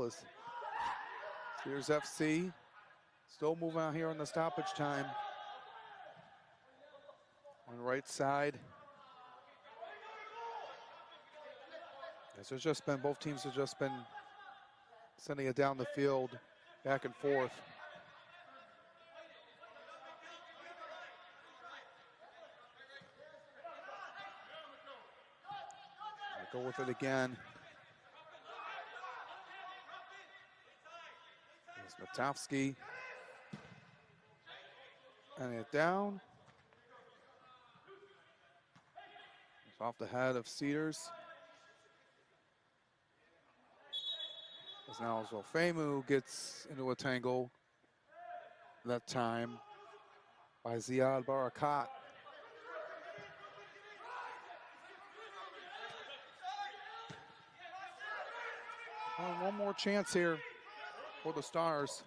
ball is Cedars FC. Still moving out here on the stoppage time. On the right side. As there's just been, both teams have just been sending it down the field, back and forth. They go with it again. There's Matovsky. And it down. It's off the head of Cedars. As now Zolfemu gets into a tangle. That time by Ziad Barakat. One more chance here for the Stars.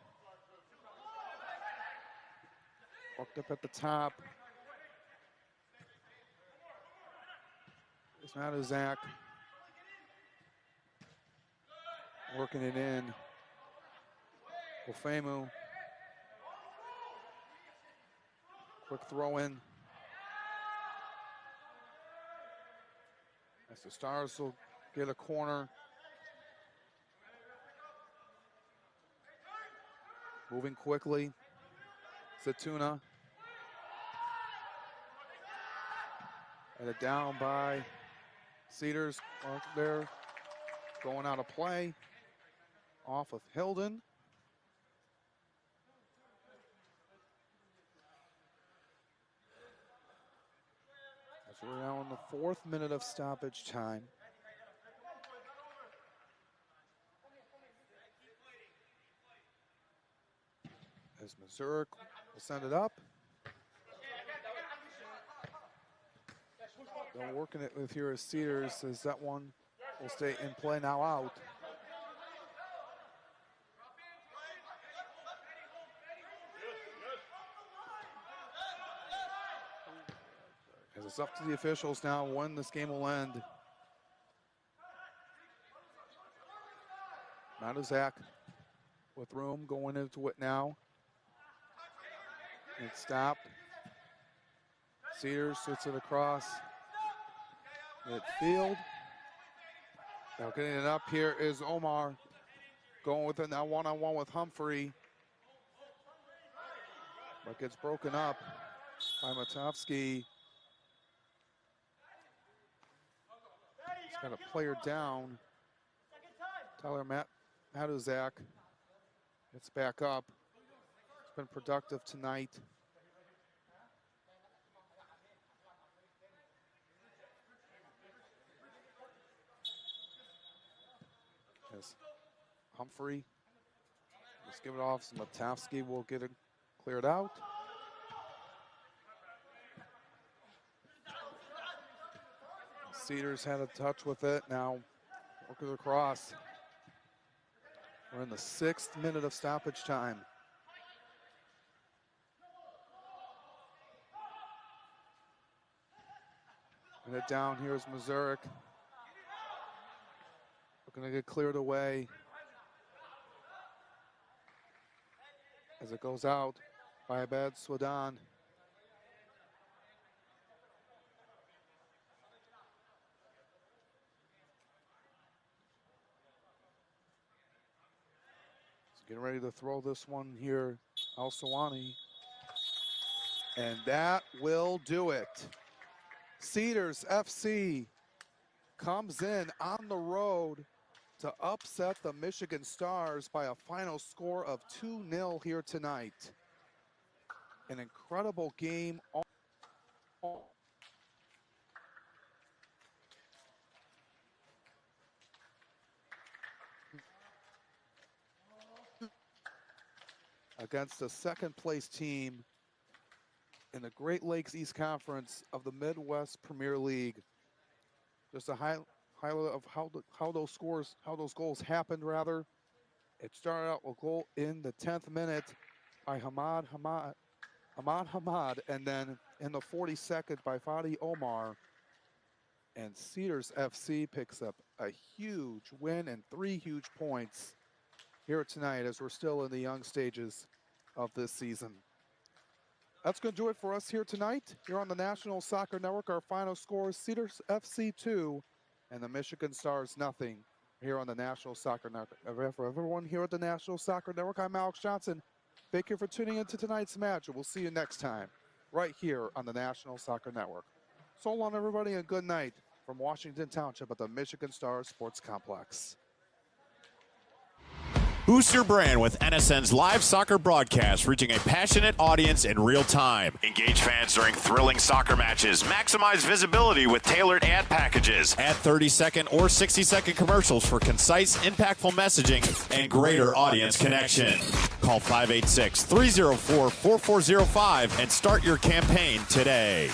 Walked up at the top. It's not a Zach. Working it in. Ofemu. Quick throw in. As the Stars will get a corner. Moving quickly. Zatuna. And it down by Cedars. There. Going out of play. Off of Hilden. As we're now in the 4th minute of stoppage time. As Missouri will send it up. They're working it with here as Cedars, as that one will stay in play, now out. As it's up to the officials now when this game will end. Matuzak with room going into it now. It's stopped. Cedars sits it across midfield. Now getting it up here is Omar. Going with it now one-on-one with Humphrey. But gets broken up by Matovsky. He's got a player down. Tyler Matuzak gets back up. It's been productive tonight. As Humphrey, just give it off. So Matovsky will get it cleared out. Cedars had a touch with it. Now working across. We're in the 6th minute of stoppage time. And it down here is Missouri. Looking to get cleared away. As it goes out by Abed Swadan. Getting ready to throw this one here, Al-Sawani. And that will do it. Cedars FC comes in on the road to upset the Michigan Stars by a final score of 2-0 here tonight. An incredible game. Against the 2nd place team in the Great Lakes East Conference of the Midwest Premier League. Just a highlight of how those goals happened rather. It started out with a goal in the 10th minute by Ahmad Hamad, and then in the 42nd by Fadi Omar. And Cedars FC picks up a huge win and 3 huge points here tonight as we're still in the young stages of this season. That's going to do it for us here tonight. Here on the National Soccer Network, our final score is Cedars FC 2 and the Michigan Stars nothing. Here on the National Soccer Network. For everyone here at the National Soccer Network, I'm Alex Johnson. Thank you for tuning into tonight's match, and we'll see you next time right here on the National Soccer Network. So long, everybody, and good night from Washington Township at the Michigan Stars Sports Complex. Boost your brand with NSN's live soccer broadcast, reaching a passionate audience in real time. Engage fans during thrilling soccer matches. Maximize visibility with tailored ad packages. Add 30-second or 60-second commercials for concise, impactful messaging and greater audience connection. Call 586-304-4405 and start your campaign today.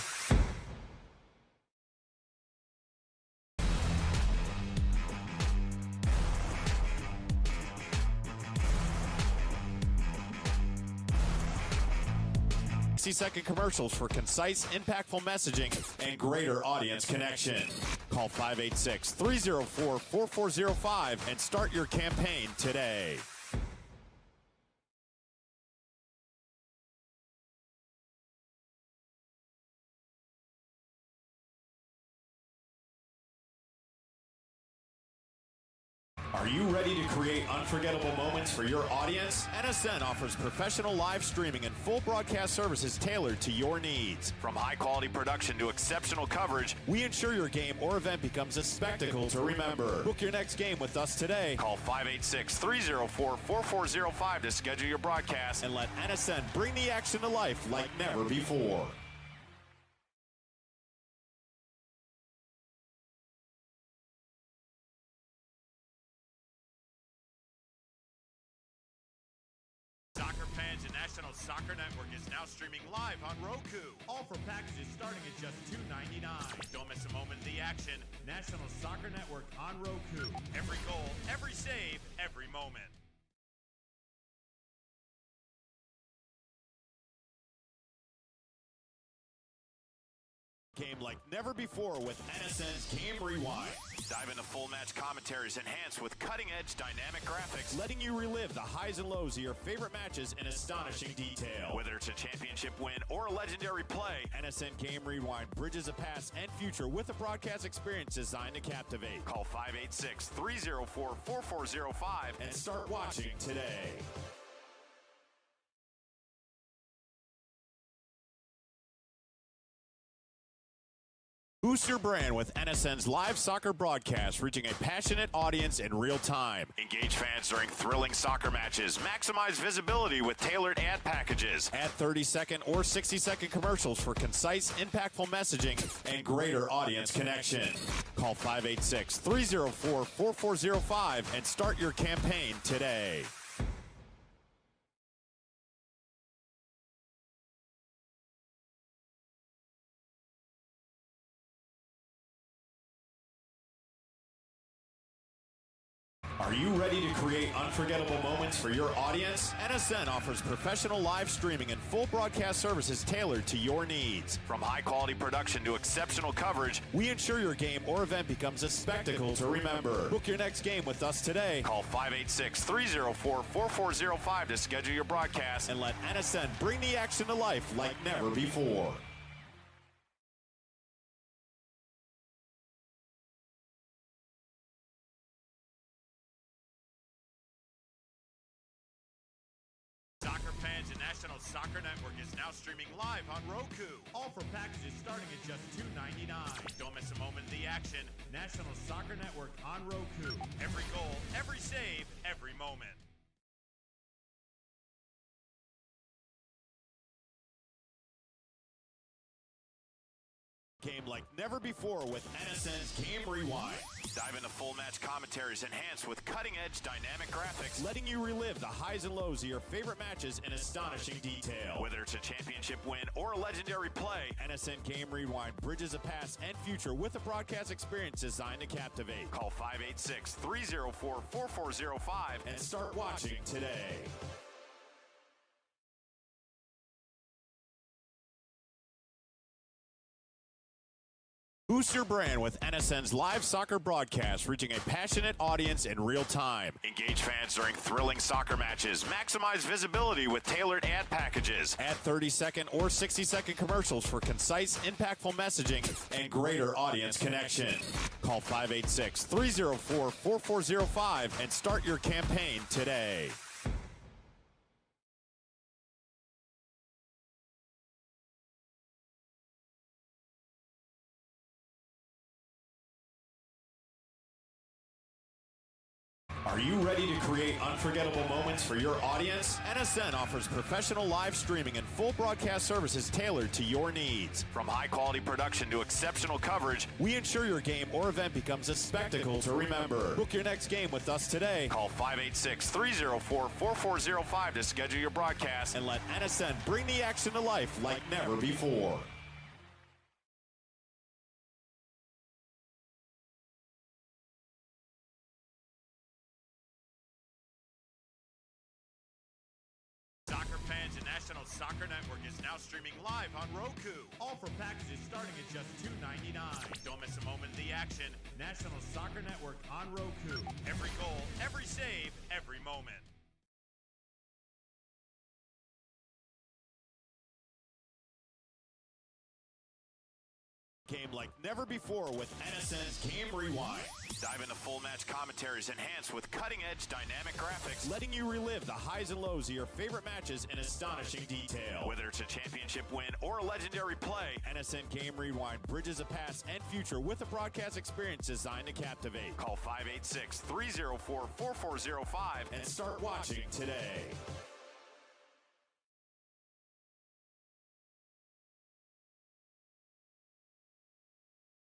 Second commercials for concise, impactful messaging and greater audience connection. Call 586-304-4405 and start your campaign today. Are you ready to create unforgettable moments for your audience? NSN offers professional live streaming and full broadcast services tailored to your needs. From high-quality production to exceptional coverage, we ensure your game or event becomes a spectacle to remember. Book your next game with us today. Call 586-304-4405 to schedule your broadcast and let NSN bring the action to life like never before. National Soccer Network is now streaming live on Roku. All for packages starting at just $2.99. Don't miss a moment of the action. National Soccer Network on Roku. Every goal, every save, every moment. Game like never before with NSN's Game Rewind. Dive into full match commentaries enhanced with cutting-edge dynamic graphics, letting you relive the highs and lows of your favorite matches in astonishing detail. Whether it's a championship win or a legendary play, NSN Game Rewind bridges the past and future with a broadcast experience designed to captivate. Call 586-304-4405 and start watching today. Boost your brand with NSN's live soccer broadcast, reaching a passionate audience in real time. Engage fans during thrilling soccer matches. Maximize visibility with tailored ad packages. Add 30-second or 60-second commercials for concise, impactful messaging and greater audience connection. Call 586-304-4405 and start your campaign today. Are you ready to create unforgettable moments for your audience? NSN offers professional live streaming and full broadcast services tailored to your needs. From high-quality production to exceptional coverage, we ensure your game or event becomes a spectacle to remember. Book your next game with us today. Call 586-304-4405 to schedule your broadcast and let NSN bring the action to life like never before. National Soccer Network is now streaming live on Roku. All for packages starting at just $2.99. Don't miss a moment of the action. National Soccer Network on Roku. Every goal, every save, every moment. Game like never before with NSN's Game Rewind. Dive into full match commentaries enhanced with cutting-edge dynamic graphics, letting you relive the highs and lows of your favorite matches in astonishing detail. Whether it's a championship win or a legendary play, NSN Game Rewind bridges the past and future with a broadcast experience designed to captivate. Call 586-304-4405 and start watching today. Boost your brand with NSN's live soccer broadcast, reaching a passionate audience in real time. Engage fans during thrilling soccer matches. Maximize visibility with tailored ad packages. Add 30-second or 60-second commercials for concise, impactful messaging and greater audience connection. Call 586-304-4405 and start your campaign today. Are you ready to create unforgettable moments for your audience? NSN offers professional live streaming and full broadcast services tailored to your needs. From high-quality production to exceptional coverage, we ensure your game or event becomes a spectacle to remember. Book your next game with us today. Call 586-304-4405 to schedule your broadcast and let NSN bring the action to life like never before. Soccer fans, and National Soccer Network is now streaming live on Roku. All for packages starting at just $2.99. Don't miss a moment of the action. National Soccer Network on Roku. Every goal, every save, every moment. Game like never before with NSN's Game Rewind. Dive into full match commentaries enhanced with cutting-edge dynamic graphics, letting you relive the highs and lows of your favorite matches in astonishing detail. Whether it's a championship win or a legendary play, NSN Game Rewind bridges a past and future with a broadcast experience designed to captivate. Call 586-304-4405 and start watching today.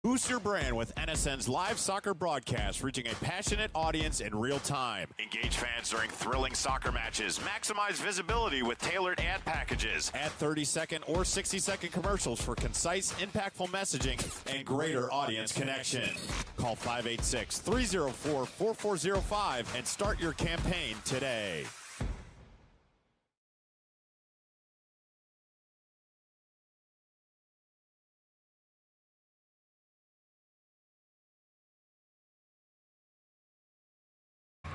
Boost your brand with NSN's live soccer broadcast, reaching a passionate audience in real time. Engage fans during thrilling soccer matches. Maximize visibility with tailored ad packages. Add 30-second or 60-second commercials for concise, impactful messaging and greater audience connection. Call 586-304-4405 and start your campaign today.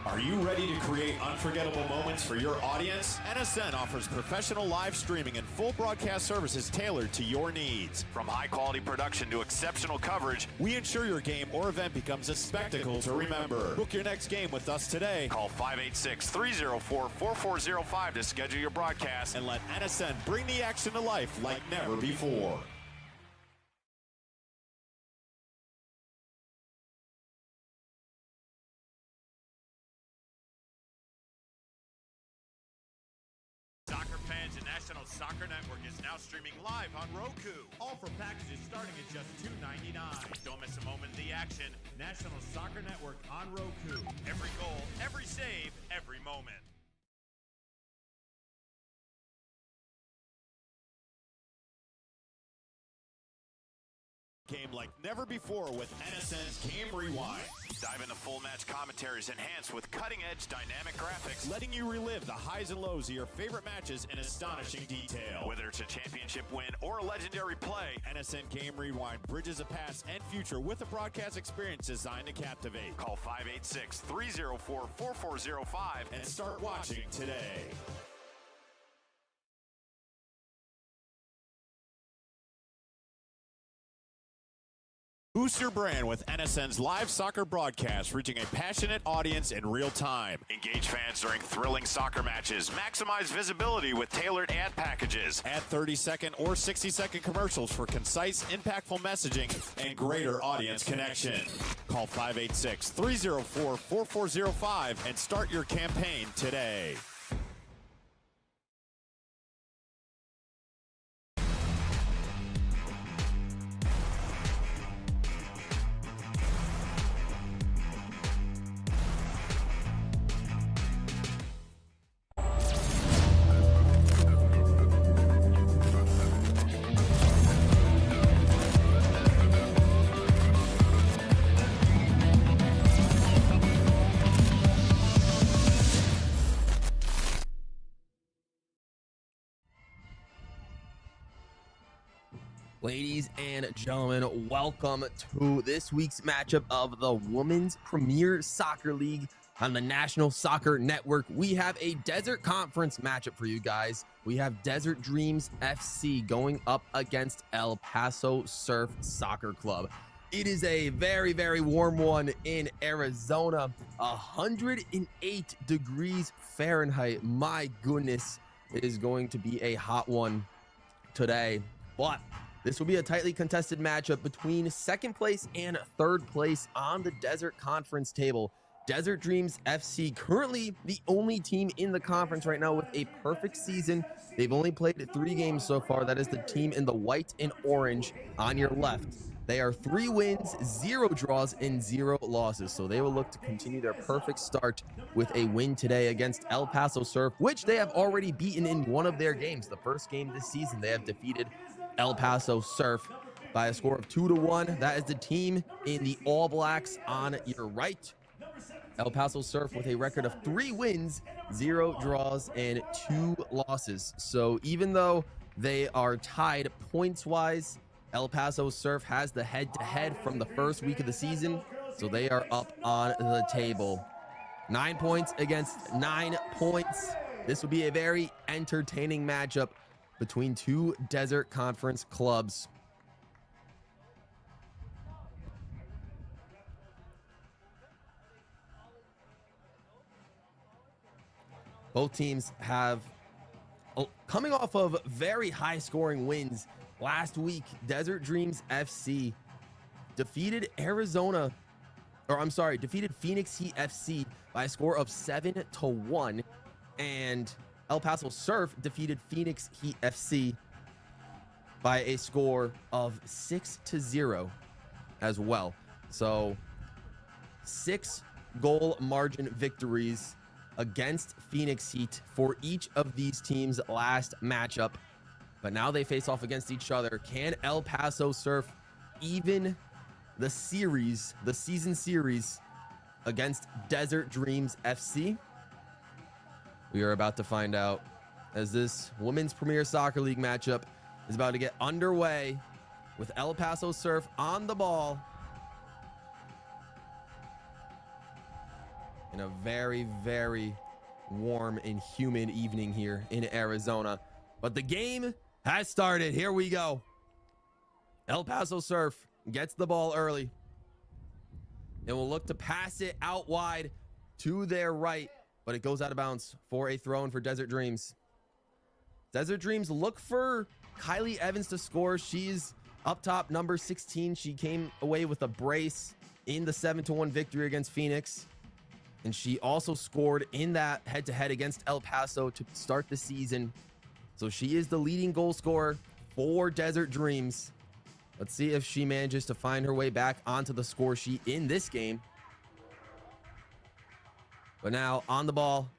Are you ready to create unforgettable moments for your audience? NSN offers professional live streaming and full broadcast services tailored to your needs. From high-quality production to exceptional coverage, we ensure your game or event becomes a spectacle to remember. Book your next game with us today. Call 586-304-4405 to schedule your broadcast and let NSN bring the action to life like never before. Soccer fans, and National Soccer Network is now streaming live on Roku. All for packages starting at just $2.99. Don't miss a moment of the action. National Soccer Network on Roku. Every goal, every save, every moment. Game like never before with NSN's Game Rewind. Dive into full match commentaries enhanced with cutting-edge dynamic graphics, letting you relive the highs and lows of your favorite matches in astonishing detail. Whether it's a championship win or a legendary play, NSN Game Rewind bridges a past and future with a broadcast experience designed to captivate. Call 586-304-4405 and start watching today. Boost your brand with NSN's live soccer broadcast, reaching a passionate audience in real time. Engage fans during thrilling soccer matches. Maximize visibility with tailored ad packages. Add 30-second or 60-second commercials for concise, impactful messaging and greater audience connection. Call 586-304-4405 and start your campaign today. Ladies and gentlemen, welcome to this week's matchup of the Women's Premier Soccer League on the National Soccer Network. We have a Desert Conference matchup for you guys. We have Desert Dreams FC going up against El Paso Surf Soccer Club. It is a very, very warm one in Arizona, 108 degrees Fahrenheit. My goodness, it is going to be a hot one today, but this will be a tightly contested matchup between second place and third place on the Desert Conference table. Desert Dreams FC, currently the only team in the conference right now with a perfect season. They've only played 3 games so far. That is the team in the white and orange on your left. They are 3 wins, 0 draws, and 0 losses. So they will look to continue their perfect start with a win today against El Paso Surf, which they have already beaten in one of their games. The first game this season, they have defeated El Paso Surf by a score of 2-1. That is the team in the All Blacks on your right. El Paso Surf with a record of 3 wins, 0 draws, and 2 losses. So even though they are tied points-wise, El Paso Surf has the head-to-head from the first week of the season, so they are up on the table. 9 points against 9 points. This will be a very entertaining matchup between 2 Desert Conference clubs. Both teams have coming off of very high scoring wins. Last week, Desert Dreams FC defeated defeated Phoenix Heat FC by a score of 7-1, and El Paso Surf defeated Phoenix Heat FC by a score of 6-0 as well. So 6 goal margin victories against Phoenix Heat for each of these teams' last matchup. But now they face off against each other. Can El Paso Surf even the season series against Desert Dreams FC? We are about to find out as this Women's Premier Soccer League matchup is about to get underway with El Paso Surf on the ball in a very, very warm and humid evening here in Arizona. But the game has started. Here we go. El Paso Surf gets the ball early and will look to pass it out wide to their right, but it goes out of bounds for a throw-in for Desert Dreams. Desert Dreams look for Kylie Evans to score. She's up top, number 16. She came away with a brace in the 7-1 victory against Phoenix. And she also scored in that head-to-head against El Paso to start the season. So she is the leading goal scorer for Desert Dreams. Let's see if she manages to find her way back onto the score sheet in this game. But now on the ball,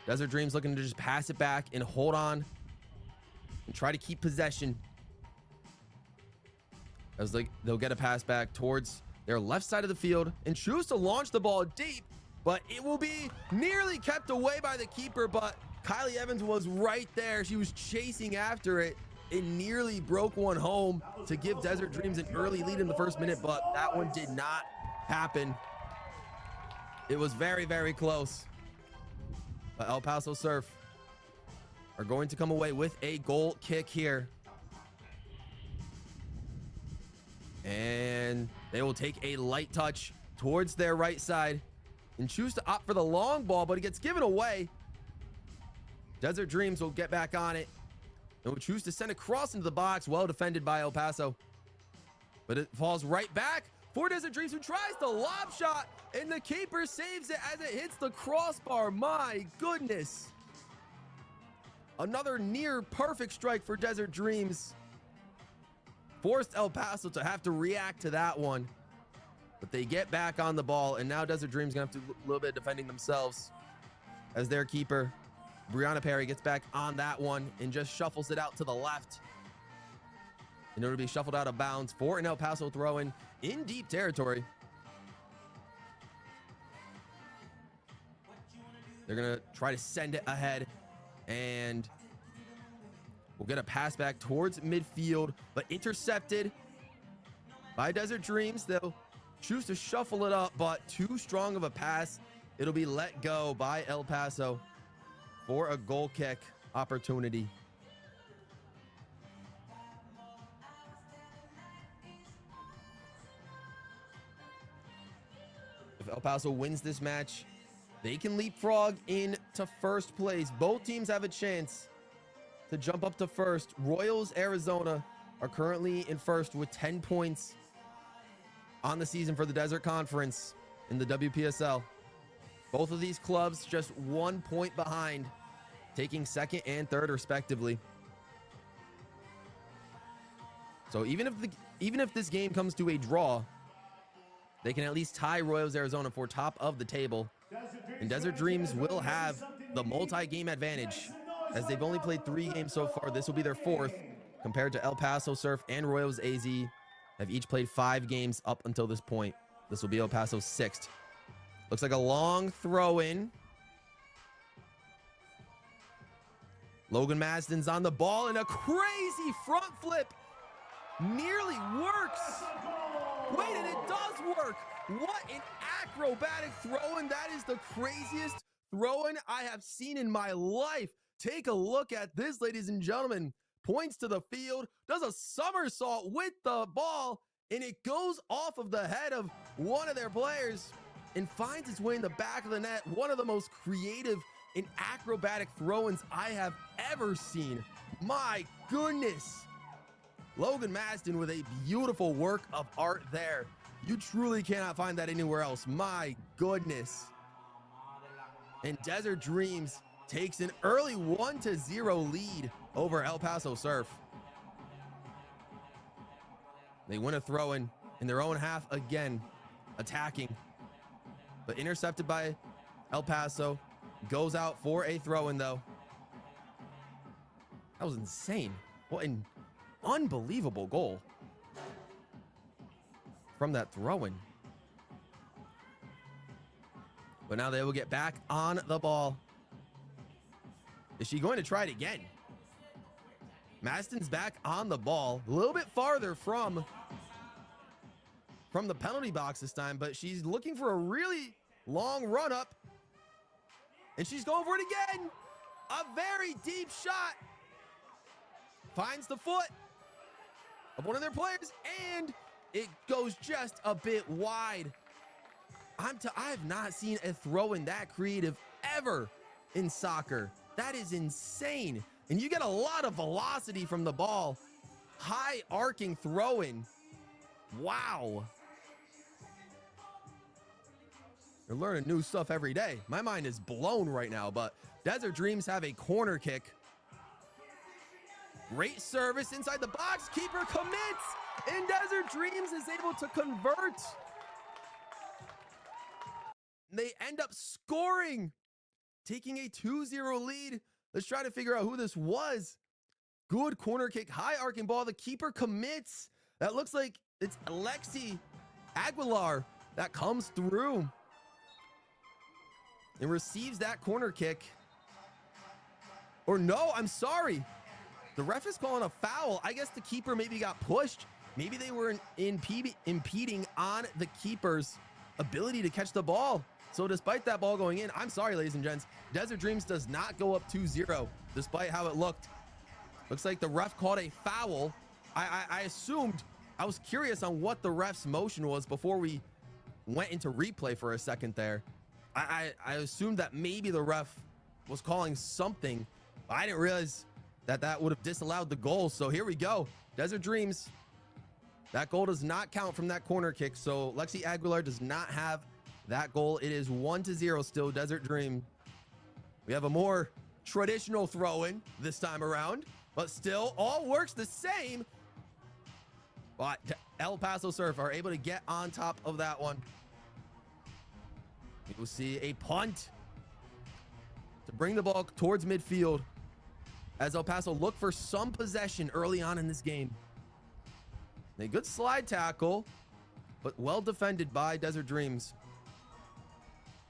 Desert Dreams looking to just pass it back and hold on and try to keep possession. As they'll get a pass back towards their left side of the field and choose to launch the ball deep, but it will be nearly kept away by the keeper. But Kylie Evans was right there. She was chasing after it. It nearly broke one home to give Desert Dreams an early lead in the first minute, but that one did not happen. It was very, very close. But El Paso Surf are going to come away with a goal kick here. And they will take a light touch towards their right side and choose to opt for the long ball, but it gets given away. Desert Dreams will get back on it and will choose to send it cross into the box. Well defended by El Paso, but it falls right back for Desert Dreams, who tries the lob shot, and the keeper saves it as it hits the crossbar. My goodness. Another near perfect strike for Desert Dreams. Forced El Paso to have to react to that one. But they get back on the ball, and now Desert Dreams gonna have to do a little bit of defending themselves as their keeper, Brianna Perry, gets back on that one and just shuffles it out to the left in order to be shuffled out of bounds for an El Paso throw-in in deep territory. They're gonna try to send it ahead, and will get a pass back towards midfield, but intercepted by Desert Dreams. They'll choose to shuffle it up, but too strong of a pass. It'll be let go by El Paso for a goal kick opportunity. If El Paso wins this match, they can leapfrog into first place. Both teams have a chance to jump up to first. Royals Arizona are currently in first with 10 points on the season for the Desert Conference in the WPSL. Both of these clubs just 1 point behind, taking second and third respectively. So even if this game comes to a draw, they can at least tie Royals Arizona for top of the table. And Desert Dreams will have the multi-game advantage, as they've only played 3 games so far. This will be their 4th, compared to El Paso Surf and Royals AZ have each played 5 games up until this point. This will be El Paso's 6th. Looks like a long throw in. Logan Masden's on the ball, and a crazy front flip nearly works. Wait, and it does work. What an acrobatic throw-in. That is the craziest throw-in I have seen in my life. Take a look at this, ladies and gentlemen. Points to the field, does a somersault with the ball, and it goes off of the head of one of their players and finds its way in the back of the net. One of the most creative and acrobatic throw-ins I have ever seen. My goodness. Logan Masden with a beautiful work of art there. You truly cannot find that anywhere else. My goodness. And Desert Dreams takes an early 1-0 lead over El Paso Surf. They win a throw-in in their own half again, attacking, but intercepted by El Paso. Goes out for a throw-in though. That was insane. What an unbelievable goal from that throw-in. But now they will get back on the ball. Is she going to try it again? Maston's back on the ball, a little bit farther from the penalty box this time, but she's looking for a really long run up, and she's going for it again. A very deep shot. Finds the foot of one of their players, and it goes just a bit wide. I have not seen a throw-in that creative ever in soccer. That is insane. And you get a lot of velocity from the ball. High arcing throw-in. Wow. You're learning new stuff every day. My mind is blown right now, but Desert Dreams have a corner kick. Great service inside the box. Keeper commits, and Desert Dreams is able to convert. They end up scoring, taking a 2-0 lead. Let's try to figure out who this was. Good corner kick, high arcing ball. The keeper commits. That looks like it's Alexi Aguilar that comes through and receives that corner kick. Or no, I'm sorry. The ref is calling a foul. I guess the keeper maybe got pushed. Maybe they were impeding on the keeper's ability to catch the ball. So despite that ball going in, I'm sorry, ladies and gents, Desert Dreams does not go up 2-0, despite how it looked. Looks like the ref called a foul. I assumed, I was curious on what the ref's motion was before we went into replay for a second there. I assumed that maybe the ref was calling something, but I didn't realize that would have disallowed the goal. So here we go. Desert Dreams. That goal does not count from that corner kick. So Lexi Aguilar does not have that goal. It is 1-0 still, Desert Dream. We have a more traditional throw-in this time around, but still all works the same. But El Paso Surf are able to get on top of that one. We will see a punt to bring the ball towards midfield as El Paso look for some possession early on in this game. A good slide tackle, but well defended by Desert Dreams.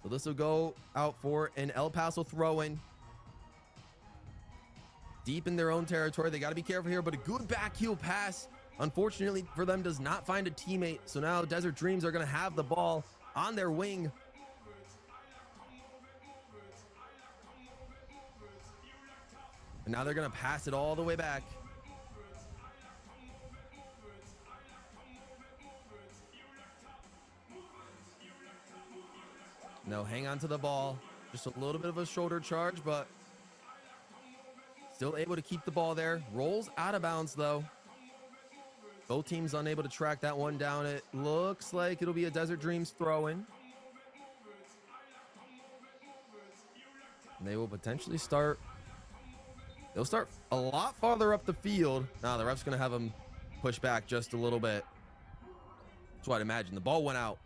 So this will go out for an El Paso throw-in. deep in their own territory. They got to be careful here, but a good back heel pass, unfortunately for them, does not find a teammate. So now Desert Dreams are going to have the ball on their wing. And now they're going to pass it all the way back. No, hang on to the ball. Just a little bit of a shoulder charge, but still able to keep the ball there. Rolls out of bounds, though. Both teams unable to track that one down. It looks like it'll be a Desert Dreams throw-in. And they will potentially start. They'll start a lot farther up the field. Now the ref's going to have them push back just a little bit. That's what I'd imagine. The ball went out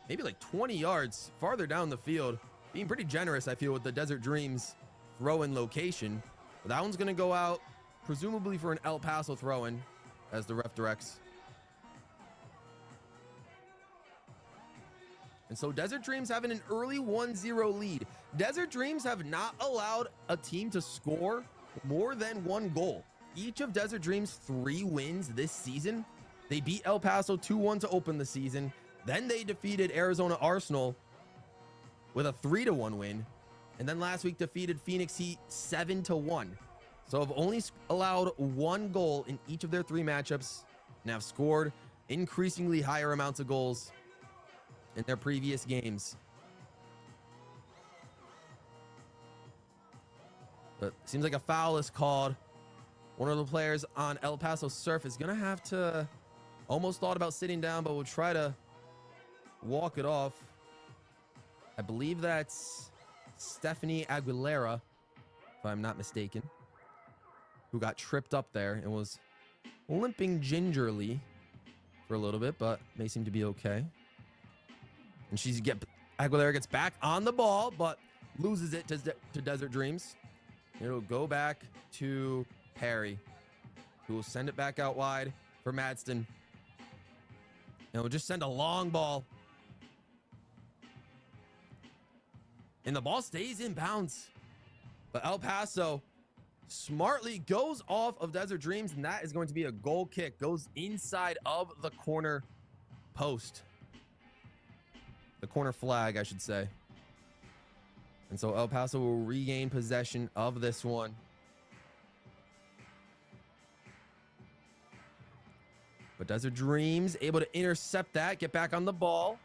maybe like 20 yards farther down the field. Being pretty generous, I feel, with the Desert Dreams throw-in location. But that one's going to go out, presumably for an El Paso throw-in, as the ref directs. And so Desert Dreams having an early 1-0 lead. Desert Dreams have not allowed a team to score more than one goal. Each of Desert Dreams' 3 wins this season. They beat El Paso 2-1 to open the season. Then they defeated Arizona Arsenal with a 3-1 win. And then last week defeated Phoenix Heat 7-1. So have only allowed 1 goal in each of their 3 matchups and have scored increasingly higher amounts of goals in their previous games. But seems like a foul is called. One of the players on El Paso Surf is gonna have to, almost thought about sitting down, but will try to walk it off. I believe that's Stephanie Aguilera, if I'm not mistaken, who got tripped up there and was limping gingerly for a little bit, but may seem to be okay. And Aguilera gets back on the ball, but loses it to Desert Dreams. It'll go back to Perry, who will send it back out wide for Madston. And will just send a long ball. And the ball stays in bounds. But El Paso smartly goes off of Desert Dreams, and that is going to be a goal kick. Goes inside of the corner post. The corner flag, I should say. And so El Paso will regain possession of this one. But Desert Dreams able to intercept that, get back on the ball.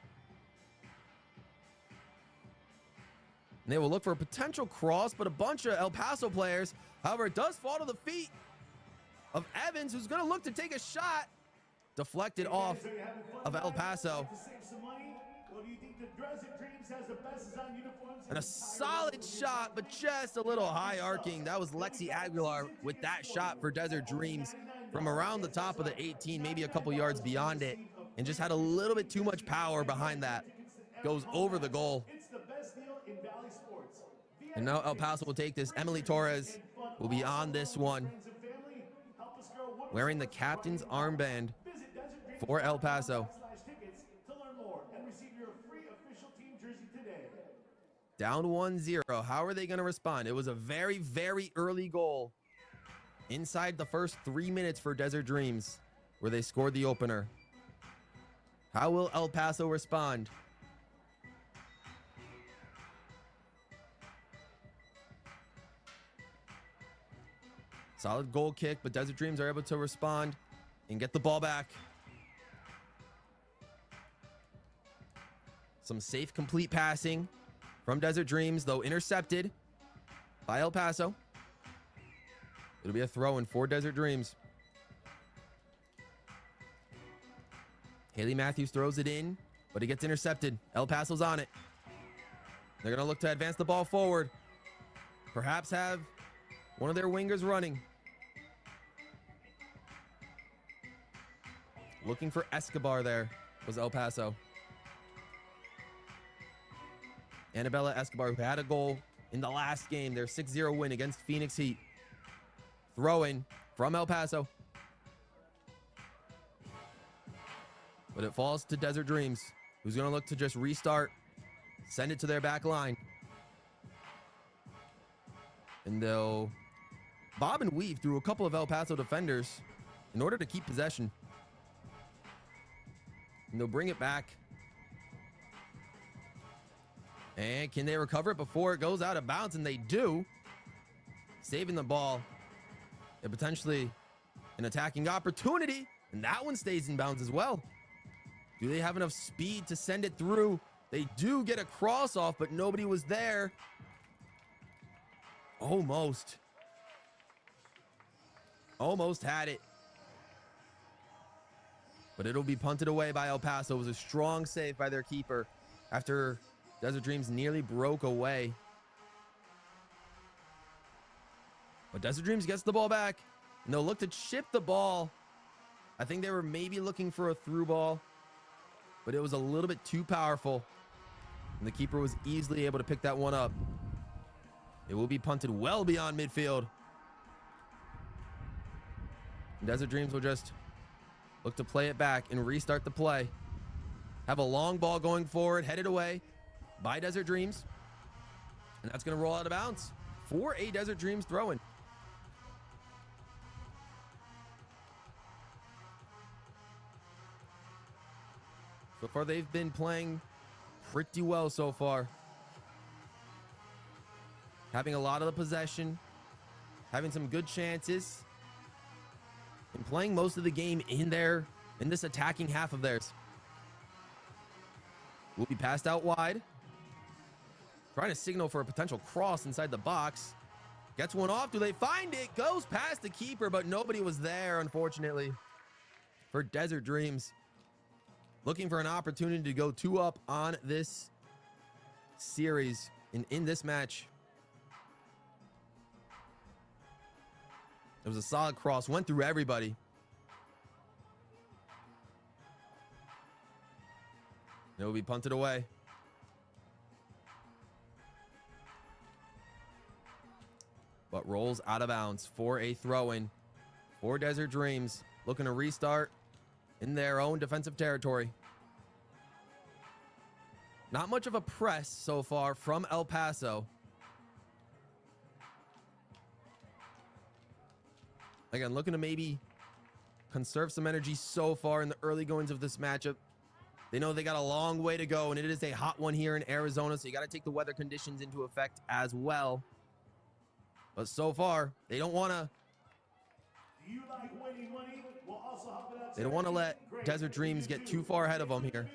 And they will look for a potential cross, but a bunch of El Paso players. However, it does fall to the feet of Evans, who's going to look to take a shot. Deflected off of El Paso. And a solid shot, but just a little high arcing. That was Lexi Aguilar with that shot for Desert Dreams from around the top of the 18, maybe a couple yards beyond it, and just had a little bit too much power behind that. Goes over the goal. And now El Paso will take this. Emily Torres will be on this one, wearing the captain's armband for El Paso. Down 1-0. How are they going to respond? It was a very, very early goal inside the first 3 minutes for Desert Dreams, where they scored the opener. How will El Paso respond? Solid goal kick, but Desert Dreams are able to respond and get the ball back. Some safe, complete passing from Desert Dreams, though intercepted by El Paso. It'll be a throw-in for Desert Dreams. Haley Matthews throws it in, but it gets intercepted. El Paso's on it. They're going to look to advance the ball forward. Perhaps have one of their wingers running. Looking for Escobar there was El Paso. Annabella Escobar, who had a goal in the last game, their 6-0 win against Phoenix Heat. Throw-in from El Paso. But it falls to Desert Dreams, who's going to look to just restart, send it to their back line. And they'll bob and weave through a couple of El Paso defenders in order to keep possession. And they'll bring it back. And can they recover it before it goes out of bounds? And they do. Saving the ball. And potentially an attacking opportunity. And that one stays in bounds as well. Do they have enough speed to send it through? They do get a cross off, but nobody was there. Almost. Almost had it. But it'll be punted away by El Paso. It was a strong save by their keeper after Desert Dreams nearly broke away. But Desert Dreams gets the ball back, and they'll look to chip the ball. I think they were maybe looking for a through ball, but it was a little bit too powerful, and the keeper was easily able to pick that one up. It will be punted well beyond midfield. And Desert Dreams will just look to play it back and restart the play. Have a long ball going forward, headed away by Desert Dreams. And that's going to roll out of bounds for a Desert Dreams throw-in. So far, they've been playing pretty well so far. Having a lot of the possession, having some good chances, and playing most of the game in this attacking half of theirs. Will be passed out wide. Trying to signal for a potential cross inside the box. Gets one off. Do they find it? Goes past the keeper, but nobody was there, unfortunately, for Desert Dreams. Looking for an opportunity to go 2 up on this series in this match. It was a solid cross. Went through everybody. It will be punted away. But rolls out of bounds for a throw-in for Desert Dreams. Looking to restart in their own defensive territory. Not much of a press so far from El Paso. Again, looking to maybe conserve some energy so far in the early goings of this matchup. They know they got a long way to go, and it is a hot one here in Arizona, so you got to take the weather conditions into effect as well. But so far, they don't want to... They don't want to let Desert Dreams get too far ahead of them here.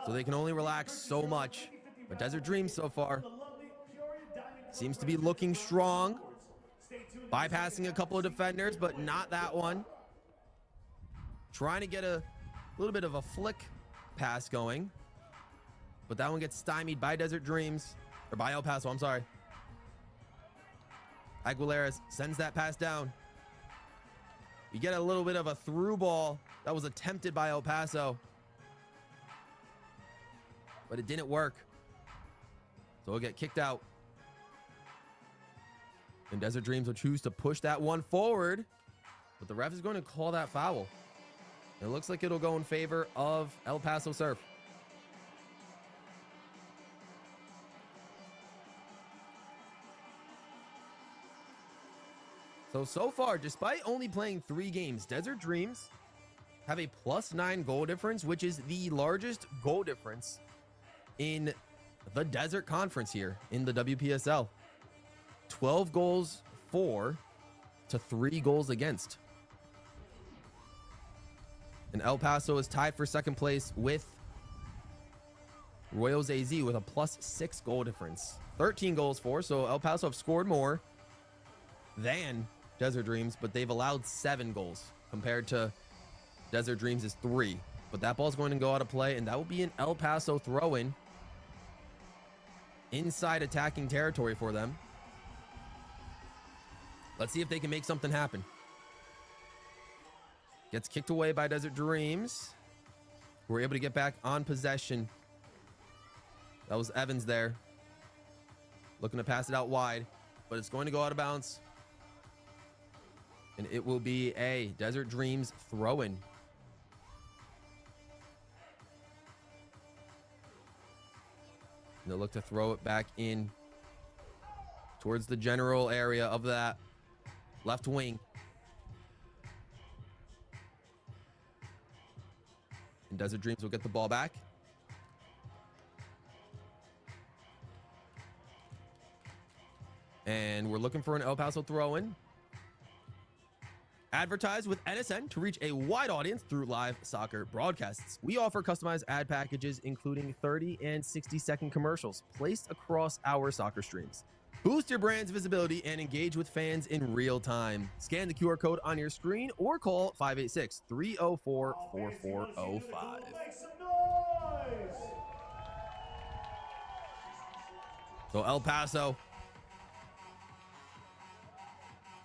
So they can only relax so much. But Desert Dreams so far seems to be looking strong. Bypassing a couple of defenders, but not that one. Trying to get a little bit of a flick pass going. But that one gets stymied by Desert Dreams. Or by El Paso, I'm sorry. Aguilera sends that pass down. You get a little bit of a through ball that was attempted by El Paso. But it didn't work. So it'll get kicked out. And Desert Dreams will choose to push that one forward. But the ref is going to call that foul. It looks like it'll go in favor of El Paso Surf. So far, despite only playing 3 games, Desert Dreams have a +9 goal difference, which is the largest goal difference in the Desert Conference here in the WPSL. 12 goals for to 3 goals against. And El Paso is tied for second place with Royals AZ with a +6 goal difference. 13 goals for, so El Paso have scored more than Desert Dreams, but they've allowed 7 goals compared to Desert Dreams' 3. But that ball's going to go out of play, and that will be an El Paso throw-in inside attacking territory for them. Let's see if they can make something happen. Gets kicked away by Desert Dreams. We're able to get back on possession. That was Evans there. Looking to pass it out wide, but it's going to go out of bounds. And it will be a Desert Dreams throw-in. And they'll look to throw it back in towards the general area of that left wing. And Desert Dreams will get the ball back. And we're looking for an El Paso throw-in. Advertise with NSN to reach a wide audience through live soccer broadcasts. We offer customized ad packages, including 30 and 60-second commercials placed across our soccer streams. Boost your brand's visibility and engage with fans in real time. Scan the QR code on your screen or call 586-304-4405. So El Paso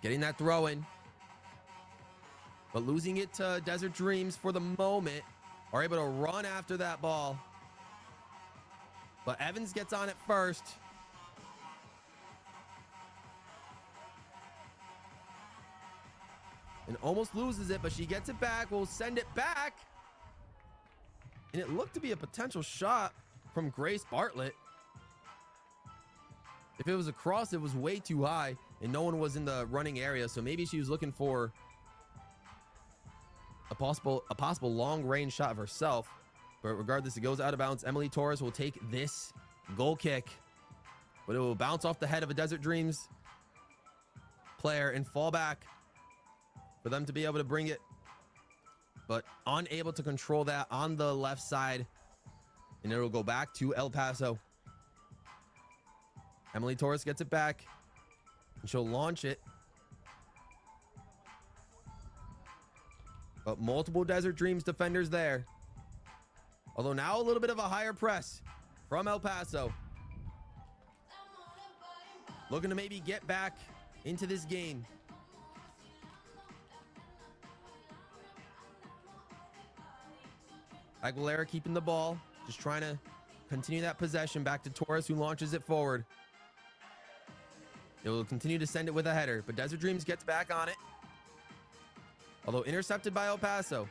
getting that throw in, but losing it to Desert Dreams for the moment. Are able to run after that ball, but Evans gets on it first. And almost loses it, but she gets it back. We'll send it back. And it looked to be a potential shot from Grace Bartlett. If it was a cross, it was way too high, and no one was in the running area. So maybe she was looking for a possible long-range shot of herself. But regardless, it goes out of bounds. Emily Torres will take this goal kick, but it will bounce off the head of a Desert Dreams player and fall back for them to be able to bring it, but unable to control that on the left side. And it will go back to El Paso. Emily Torres gets it back, and she'll launch it. But multiple Desert Dreams defenders there. Although now a little bit of a higher press from El Paso. Looking to maybe get back into this game. Aguilera keeping the ball, just trying to continue that possession back to Torres, who launches it forward. It will continue to send it with a header, but Desert Dreams gets back on it. Although intercepted by El Paso.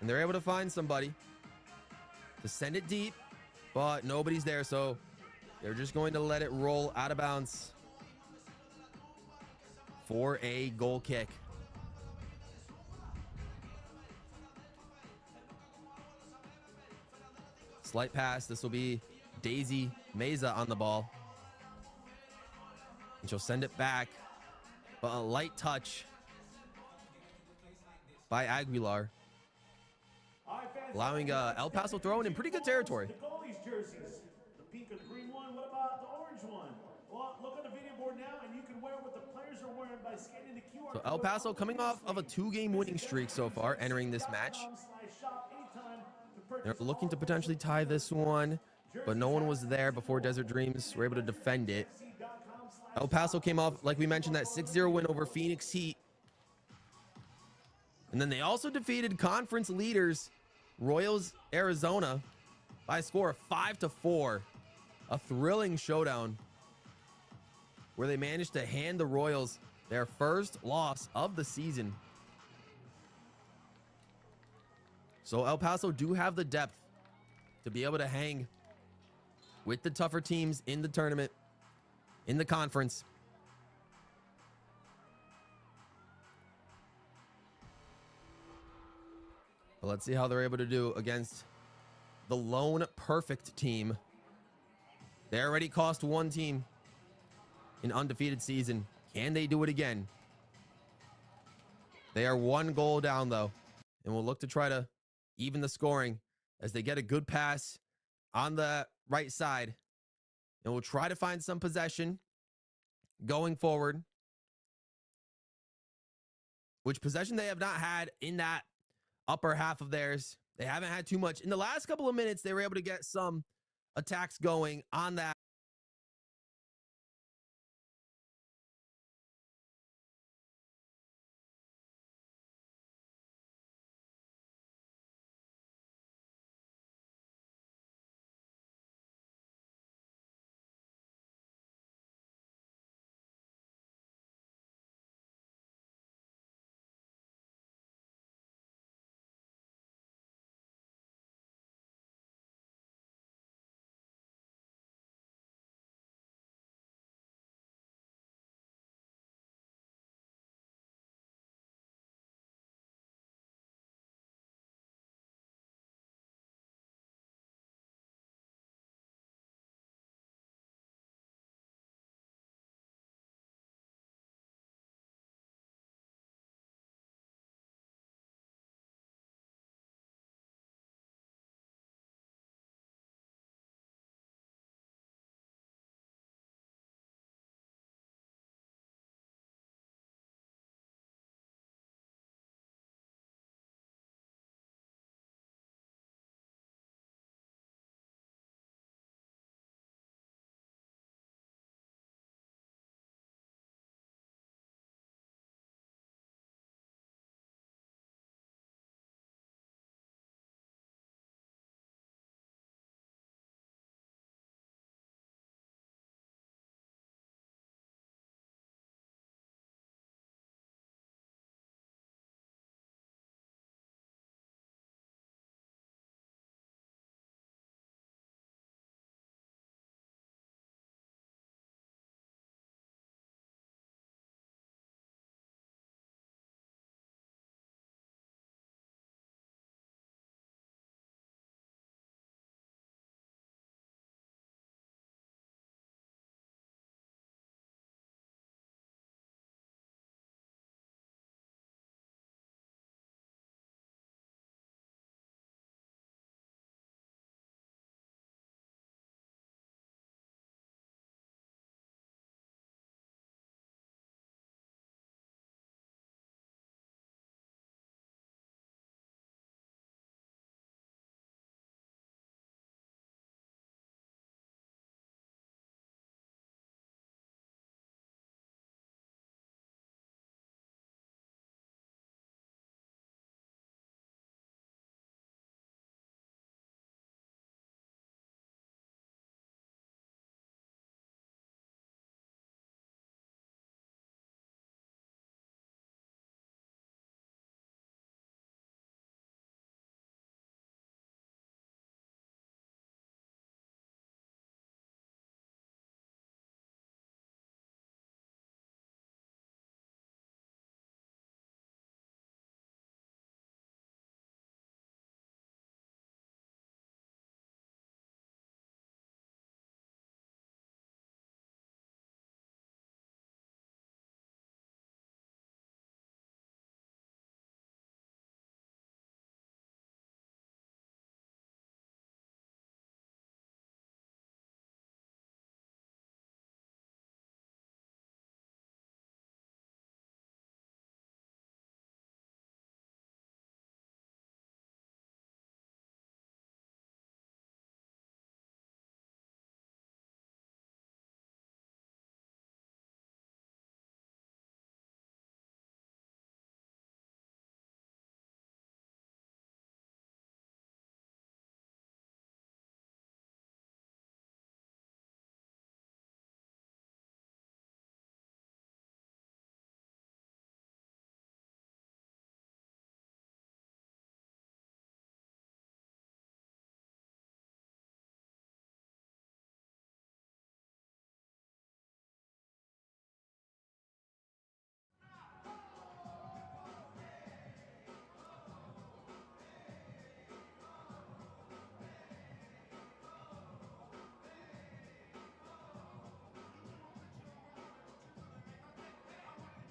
And they're able to find somebody to send it deep, but nobody's there, so they're just going to let it roll out of bounds for a goal kick. Slight pass. This will be Daisy Meza on the ball. And she'll send it back. But a light touch by Aguilar. Allowing El Paso throwing in pretty good territory. The goalies' jerseys. The pink and green one. What about the orange one? Well, look on the video board now, and you can wear what the players are wearing by scanning the QR So code. El Paso coming off of a 2-game winning streak so far, entering this match. They're looking to potentially tie this one, but no one was there before Desert Dreams were able to defend it. El Paso came off, like we mentioned, that 6-0 win over Phoenix Heat. And then they also defeated conference leaders Royals Arizona by a score of 5-4. A thrilling showdown where they managed to hand the Royals their first loss of the season. So El Paso do have the depth to be able to hang with the tougher teams in the tournament, in the conference. But let's see how they're able to do against the lone perfect team. They already cost one team an undefeated season. Can they do it again? They are 1 goal down, though, and will look to try to even the scoring as they get a good pass on the right side, and will try to find some possession going forward, which possession they have not had in that upper half of theirs. They haven't had too much. In the last couple of minutes, they were able to get some attacks going on that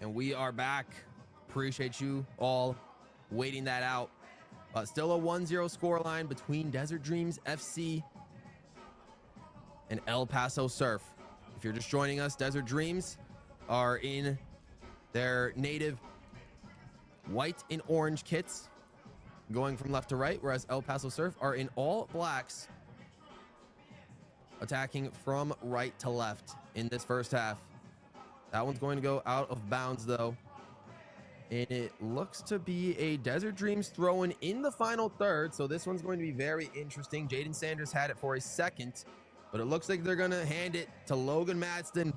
And we are back. Appreciate you all waiting that out. Still a 1-0 scoreline between Desert Dreams FC and El Paso Surf. If you're just joining us, Desert Dreams are in their native white and orange kits, going from left to right, whereas El Paso Surf are in all blacks, attacking from right to left in this first half. That one's going to go out of bounds, though. And it looks to be a Desert Dreams throw-in in the final third, so this one's going to be very interesting. Jaden Sanders had it for a second, but it looks like they're going to hand it to Logan Madston,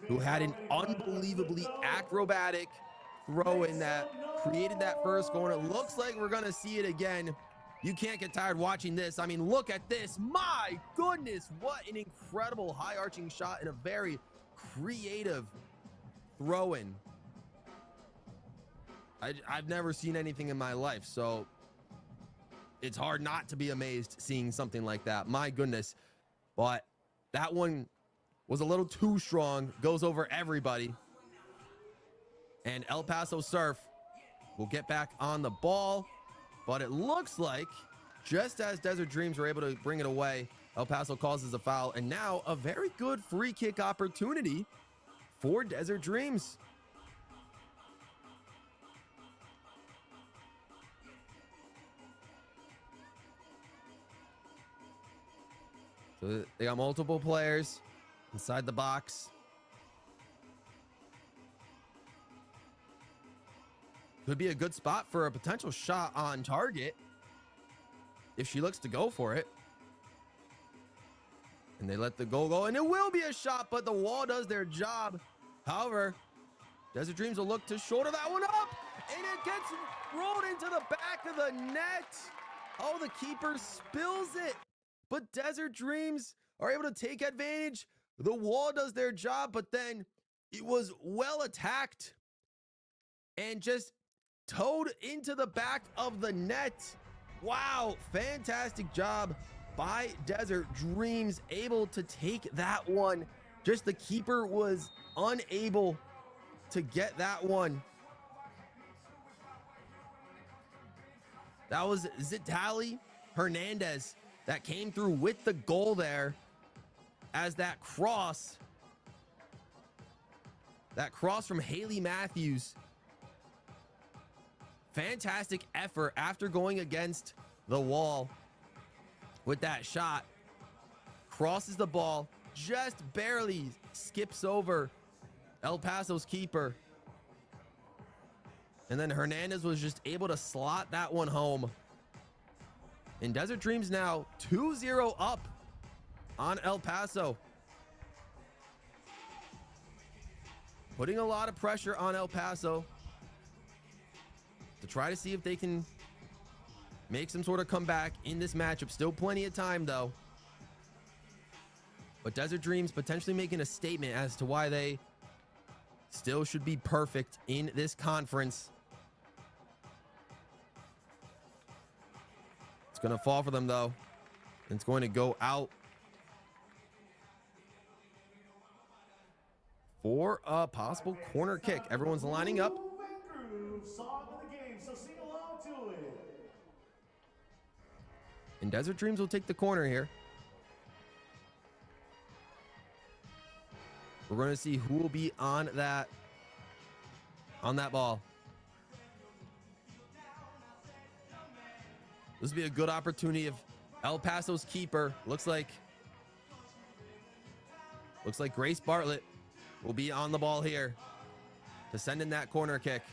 who had an unbelievably acrobatic throw-in that created that first goal. And it looks like we're going to see it again. You can't get tired watching this. I mean, look at this. My goodness, what an incredible high-arching shot and a very creative throw-in. I've never seen anything in my life, so it's hard not to be amazed seeing something like that. My goodness. But that one was a little too strong, goes over everybody. And El Paso Surf will get back on the ball, but it looks like just as Desert Dreams were able to bring it away, El Paso causes a foul, and now a very good free kick opportunity for Desert Dreams. So they got multiple players inside the box. Could be a good spot for a potential shot on target if she looks to go for it. And they let the goal go, and it will be a shot, but the wall does their job. However, Desert Dreams will look to shoulder that one up, and it gets rolled into the back of the net. Oh, the keeper spills it, but Desert Dreams are able to take advantage. The wall does their job, but then it was well attacked and just towed into the back of the net. Wow, fantastic job by Desert Dreams, able to take that one. Just the keeper was unable to get that one. That was Zitali Hernandez that came through with the goal there, as that cross from Haley Matthews. Fantastic effort after going against the wall with that shot. Crosses the ball, just barely skips over El Paso's keeper. And then Hernandez was just able to slot that one home. And Desert Dreams now 2-0 up on El Paso. Putting a lot of pressure on El Paso to try to see if they can make some sort of comeback in this matchup. Still plenty of time, though. But Desert Dreams potentially making a statement as to why they still should be perfect in this conference. It's going to fall for them, though. It's going to go out for a possible corner kick. Everyone's lining up. Song of the game, so sing along to it. And Desert Dreams will take the corner here. We're going to see who will be on that ball. This will be a good opportunity if El Paso's keeper looks like Grace Bartlett will be on the ball here to send in that corner kick.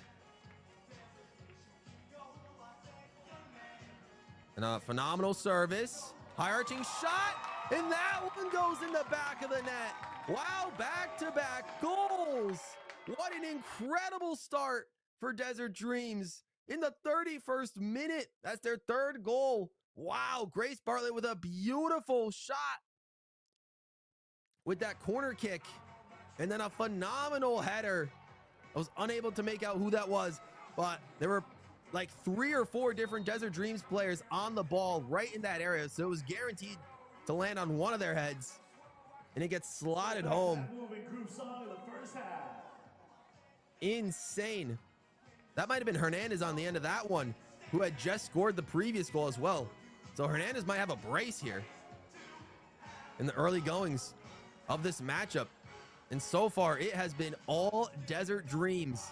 And a phenomenal service, high arching shot, and that one goes in the back of the net. Wow, back-to-back goals. What an incredible start for Desert Dreams in the 31st minute. That's their third goal. Wow, Grace Bartlett with a beautiful shot with that corner kick, and then a phenomenal header. I was unable to make out who that was, but there were like 3 or 4 different Desert Dreams players on the ball right in that area, so it was guaranteed to land on one of their heads, and it gets slotted home. Moving group song of the first half. insane. That might have been Hernandez on the end of that one, who had just scored the previous goal as well. So Hernandez might have a brace here in the early goings of this matchup. And so far, it has been all Desert Dreams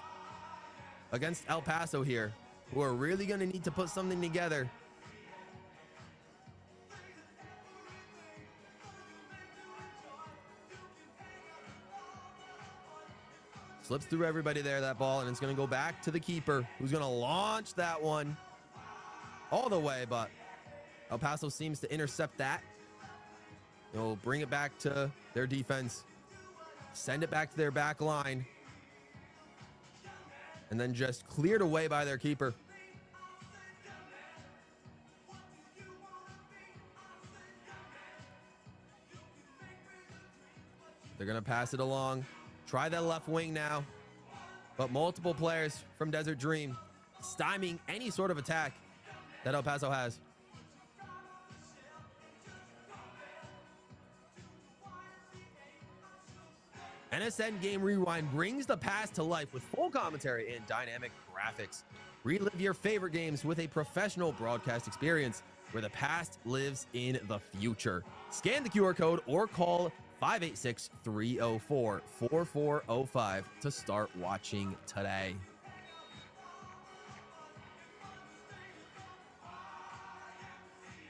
against El Paso here, who are really going to need to put something together. Slips through everybody there, that ball, and it's going to go back to the keeper, who's going to launch that one all the way, but El Paso seems to intercept that. They'll bring it back to their defense, send it back to their back line, and then just cleared away by their keeper. They're going to pass it along. Try that left wing now, but multiple players from Desert Dream stymieing any sort of attack that El Paso has. NSN Game Rewind brings the past to life with full commentary and dynamic graphics. Relive your favorite games with a professional broadcast experience where the past lives in the future. Scan the QR code or call 586-304-4405 to start watching today.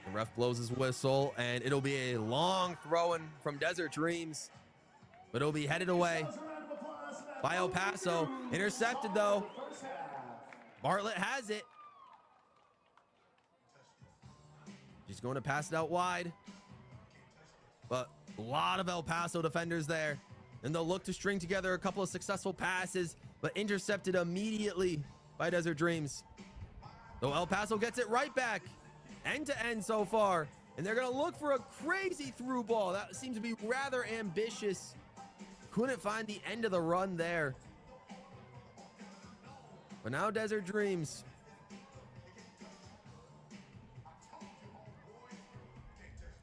The ref blows his whistle, and it'll be a long throw-in from Desert Dreams, but it'll be headed away by El Paso. Intercepted, though. Bartlett has it. He's going to pass it out wide, but a lot of El Paso defenders there, and they'll look to string together a couple of successful passes, but intercepted immediately by Desert Dreams. Though El Paso gets it right back, end to end so far, and they're going to look for a crazy through ball. That seems to be rather ambitious. Couldn't find the end of the run there. But now Desert Dreams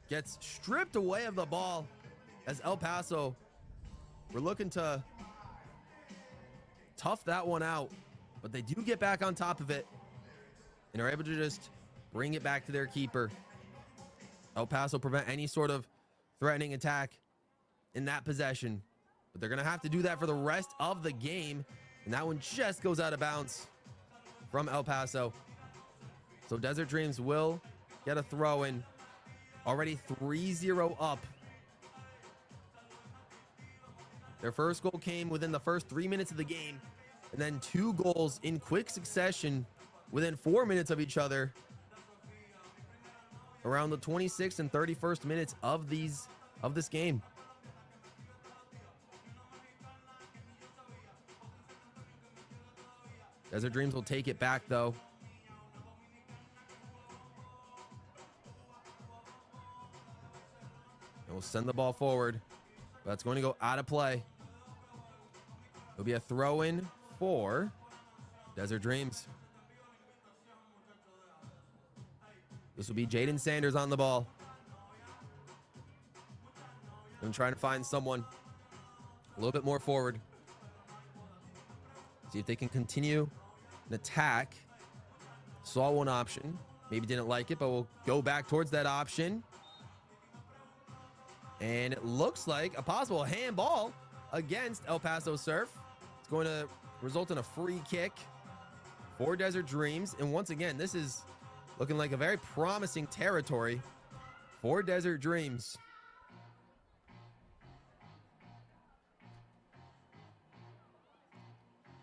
gets stripped away of the ball as El Paso were looking to tough that one out, but they do get back on top of it and are able to just bring it back to their keeper. El Paso prevent any sort of threatening attack in that possession, but they're going to have to do that for the rest of the game, and that one just goes out of bounds from El Paso. So Desert Dreams will get a throw in. Already 3-0 up. Their first goal came within the first 3 minutes of the game, and then 2 goals in quick succession within 4 minutes of each other around the 26th and 31st minutes of this game. Desert Dreams will take it back, though. And we'll send the ball forward, but it's going to go out of play. It'll be a throw-in for Desert Dreams. This will be Jaden Sanders on the ball. I'm trying to find someone a little bit more forward. See if they can continue an attack. Saw one option. Maybe didn't like it, but we'll go back towards that option. And it looks like a possible handball against El Paso Surf. It's going to result in a free kick for Desert Dreams. And once again, this is looking like a very promising territory for Desert Dreams.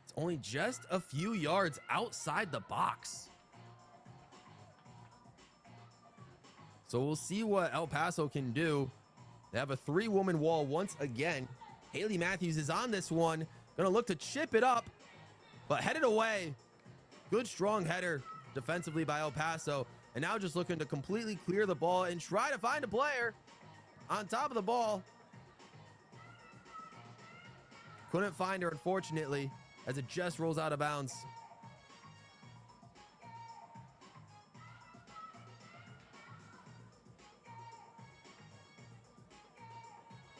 It's only just a few yards outside the box. So we'll see what El Paso can do. They have a 3-woman wall once again. Haley Matthews is on this one. Gonna look to chip it up, but headed away. Good strong header defensively by El Paso. And now just looking to completely clear the ball and try to find a player on top of the ball. Couldn't find her, unfortunately, as it just rolls out of bounds.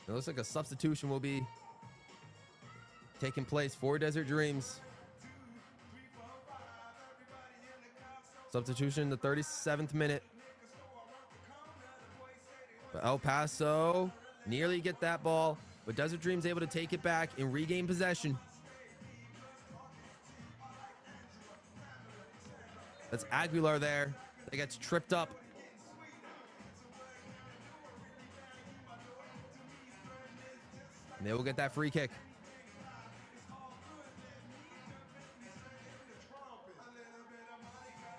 It looks like a substitution will be taking place for Desert Dreams. Substitution in the 37th minute. But El Paso nearly get that ball, but Desert Dreams able to take it back and regain possession. That's Aguilar there. That gets tripped up. And they will get that free kick.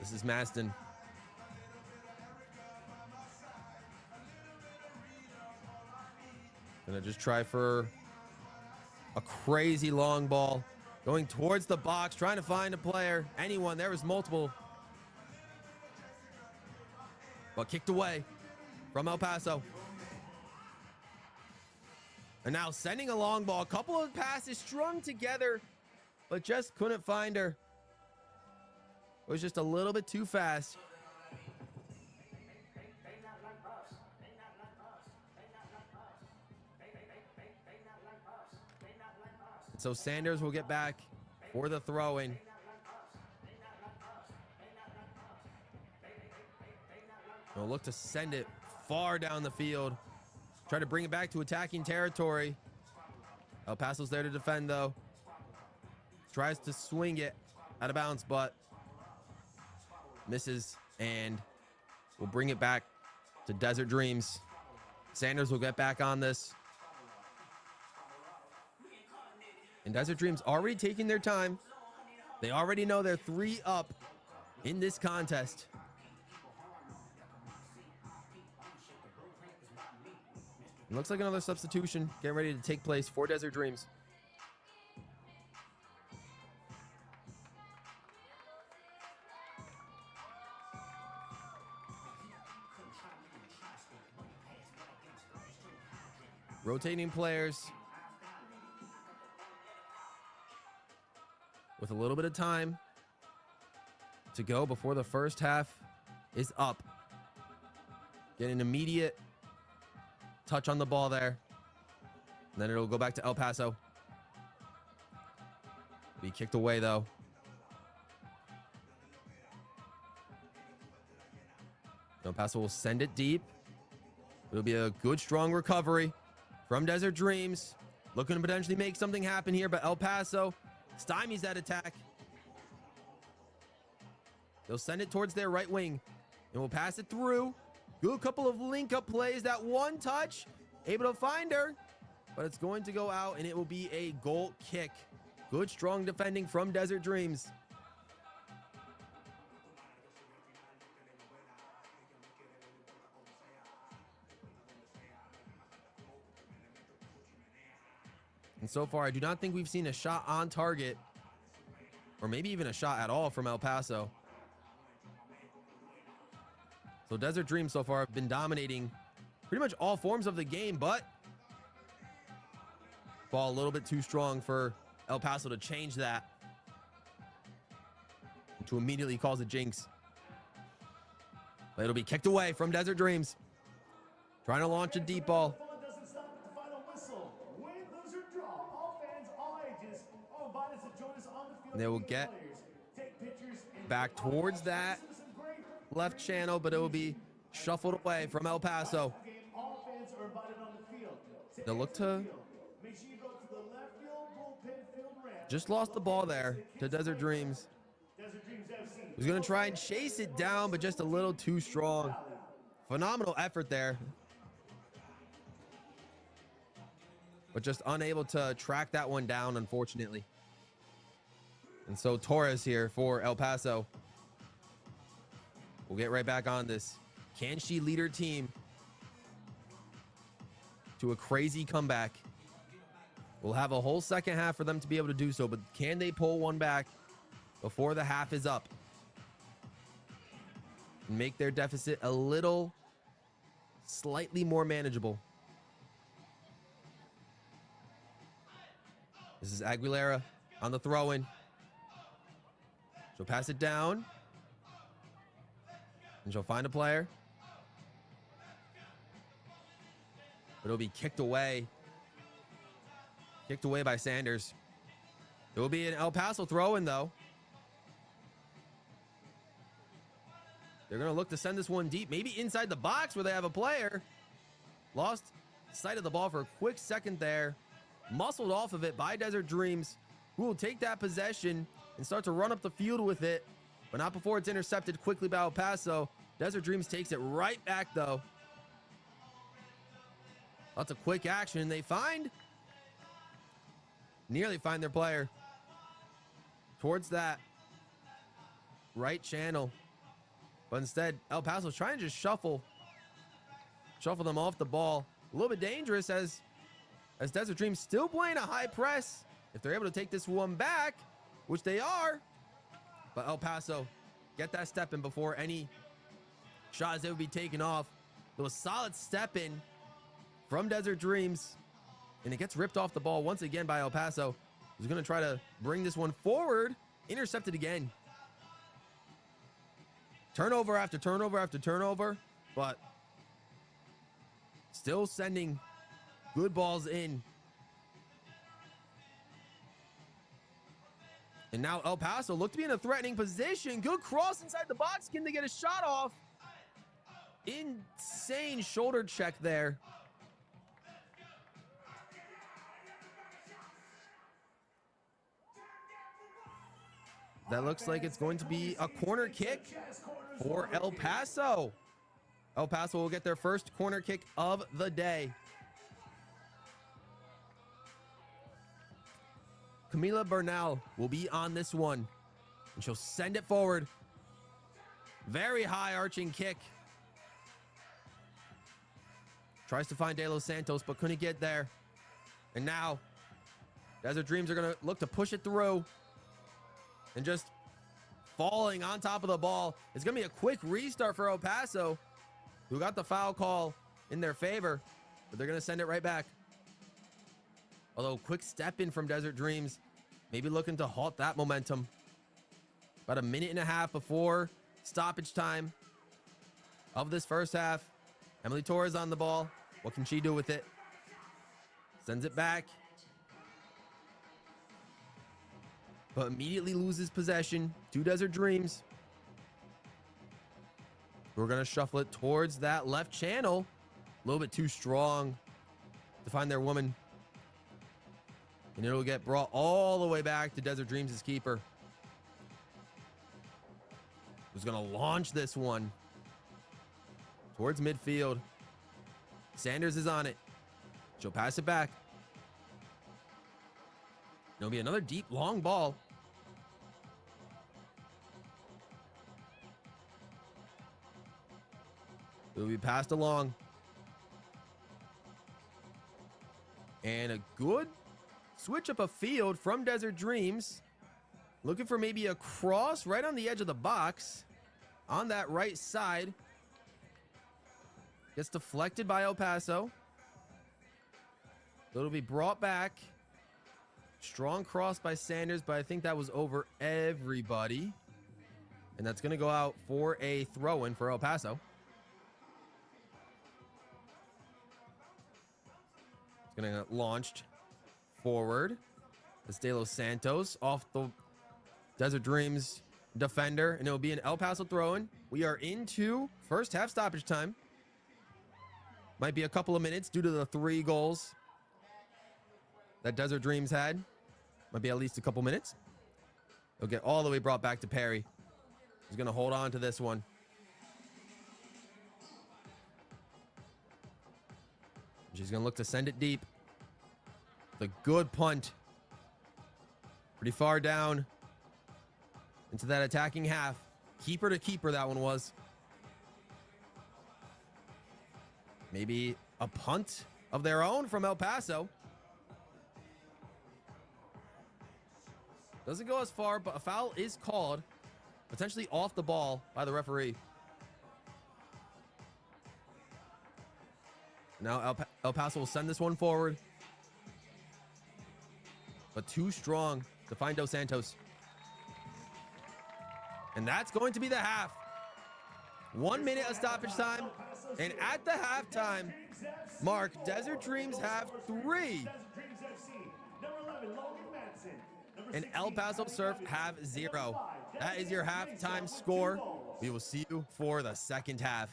This is Maston. Gonna just try for a crazy long ball. Going towards the box, trying to find a player. Anyone, there was multiple. But kicked away from El Paso. And now sending a long ball. A couple of passes strung together, but just couldn't find her. It was just a little bit too fast. So Sanders will get back for the throw-in. We'll look to send it far down the field. Try to bring it back to attacking territory. El Paso's there to defend, though. Tries to swing it out of bounds, but misses, and will bring it back to Desert Dreams. Sanders will get back on this. And Desert Dreams already taking their time. They already know they're 3 up in this contest. It looks like another substitution getting ready to take place for Desert Dreams. Rotating players with a little bit of time to go before the first half is up. Get an immediate touch on the ball there. And then it'll go back to El Paso. Be kicked away, though. El Paso will send it deep. It'll be a good, strong recovery from Desert Dreams. Looking to potentially make something happen here, but El Paso stymies that attack. They'll send it towards their right wing, and we'll pass it through. Do a couple of link-up plays. That one touch, able to find her, but it's going to go out, and it will be a goal kick. Good, strong defending from Desert Dreams. And so far, I do not think we've seen a shot on target, or maybe even a shot at all from El Paso. So Desert Dreams so far have been dominating pretty much all forms of the game, but ball a little bit too strong for El Paso to change that, to immediately cause a jinx. But it'll be kicked away from Desert Dreams. Trying to launch a deep ball. And they will get back towards that left channel, but it will be shuffled away from El Paso. They'll look to just lost the ball there to Desert Dreams. Was going to try and chase it down, but just a little too strong. Phenomenal effort there, but just unable to track that one down, unfortunately. And so Torres here for El Paso. We'll get right back on this. Can she lead her team to a crazy comeback? We'll have a whole second half for them to be able to do so, but can they pull one back before the half is up and make their deficit a little slightly more manageable? This is Aguilera on the throw-in. She'll pass it down, and she'll find a player, but it'll be kicked away by Sanders. It will be an El Paso throw-in, though. They're going to look to send this one deep, maybe inside the box where they have a player. Lost sight of the ball for a quick second there. Muscled off of it by Desert Dreams, who will take that possession and start to run up the field with it, but not before it's intercepted quickly by El Paso. Desert Dreams takes it right back, though. Lots of quick action. They nearly find their player towards that right channel. But instead, El Paso's trying to just shuffle them off the ball. A little bit dangerous as Desert Dreams still playing a high press. If they're able to take this one back, which they are, but El Paso get that step in before any shots they would be taken off. There was a solid step in from Desert Dreams, and it gets ripped off the ball once again by El Paso, who's going to try to bring this one forward. Intercepted again. Turnover after turnover after turnover, but still sending good balls in. And now El Paso look to be in a threatening position. Good cross inside the box. Can they get a shot off? Insane shoulder check there. That looks like it's going to be a corner kick for El Paso. El Paso will get their first corner kick of the day. Camila Bernal will be on this one, and she'll send it forward. Very high arching kick. Tries to find De Los Santos, but couldn't get there. And now, Desert Dreams are going to look to push it through. And just falling on top of the ball. It's going to be a quick restart for El Paso, who got the foul call in their favor, but they're going to send it right back. Although, quick step in from Desert Dreams, maybe looking to halt that momentum. About a minute and a half before stoppage time of this first half. Emily Torres on the ball. What can she do with it? Sends it back, but immediately loses possession to Desert Dreams. We're going to shuffle it towards that left channel. A little bit too strong to find their woman. And it'll get brought all the way back to Desert Dreams' keeper, who's going to launch this one towards midfield. Sanders is on it. She'll pass it back. It'll be another deep, long ball. It'll be passed along. And a good switch up a field from Desert Dreams. Looking for maybe a cross right on the edge of the box on that right side. Gets deflected by El Paso. It'll be brought back. Strong cross by Sanders, but I think that was over everybody. And that's going to go out for a throw-in for El Paso. It's going to get launched forward. It's De Los Santos off the Desert Dreams defender, and it'll be an El Paso throw-in. We are into first half stoppage time. Might be a couple of minutes due to the 3 goals that Desert Dreams had. Might be at least a couple minutes. They'll get all the way brought back to Perry. He's going to hold on to this one. She's going to look to send it deep. The good punt. Pretty far down into that attacking half. Keeper to keeper, that one was. Maybe a punt of their own from El Paso. Doesn't go as far, but a foul is called. Potentially off the ball by the referee. Now El Paso will send this one forward. But too strong to find Dos Santos. And that's going to be the half. 1 minute of stoppage time. And at the halftime mark, Desert Dreams have 3. Desert Dreams FC. Number 11, Logan Madsen. and El Paso Surf have 0. That is your halftime score. We will see you for the second half.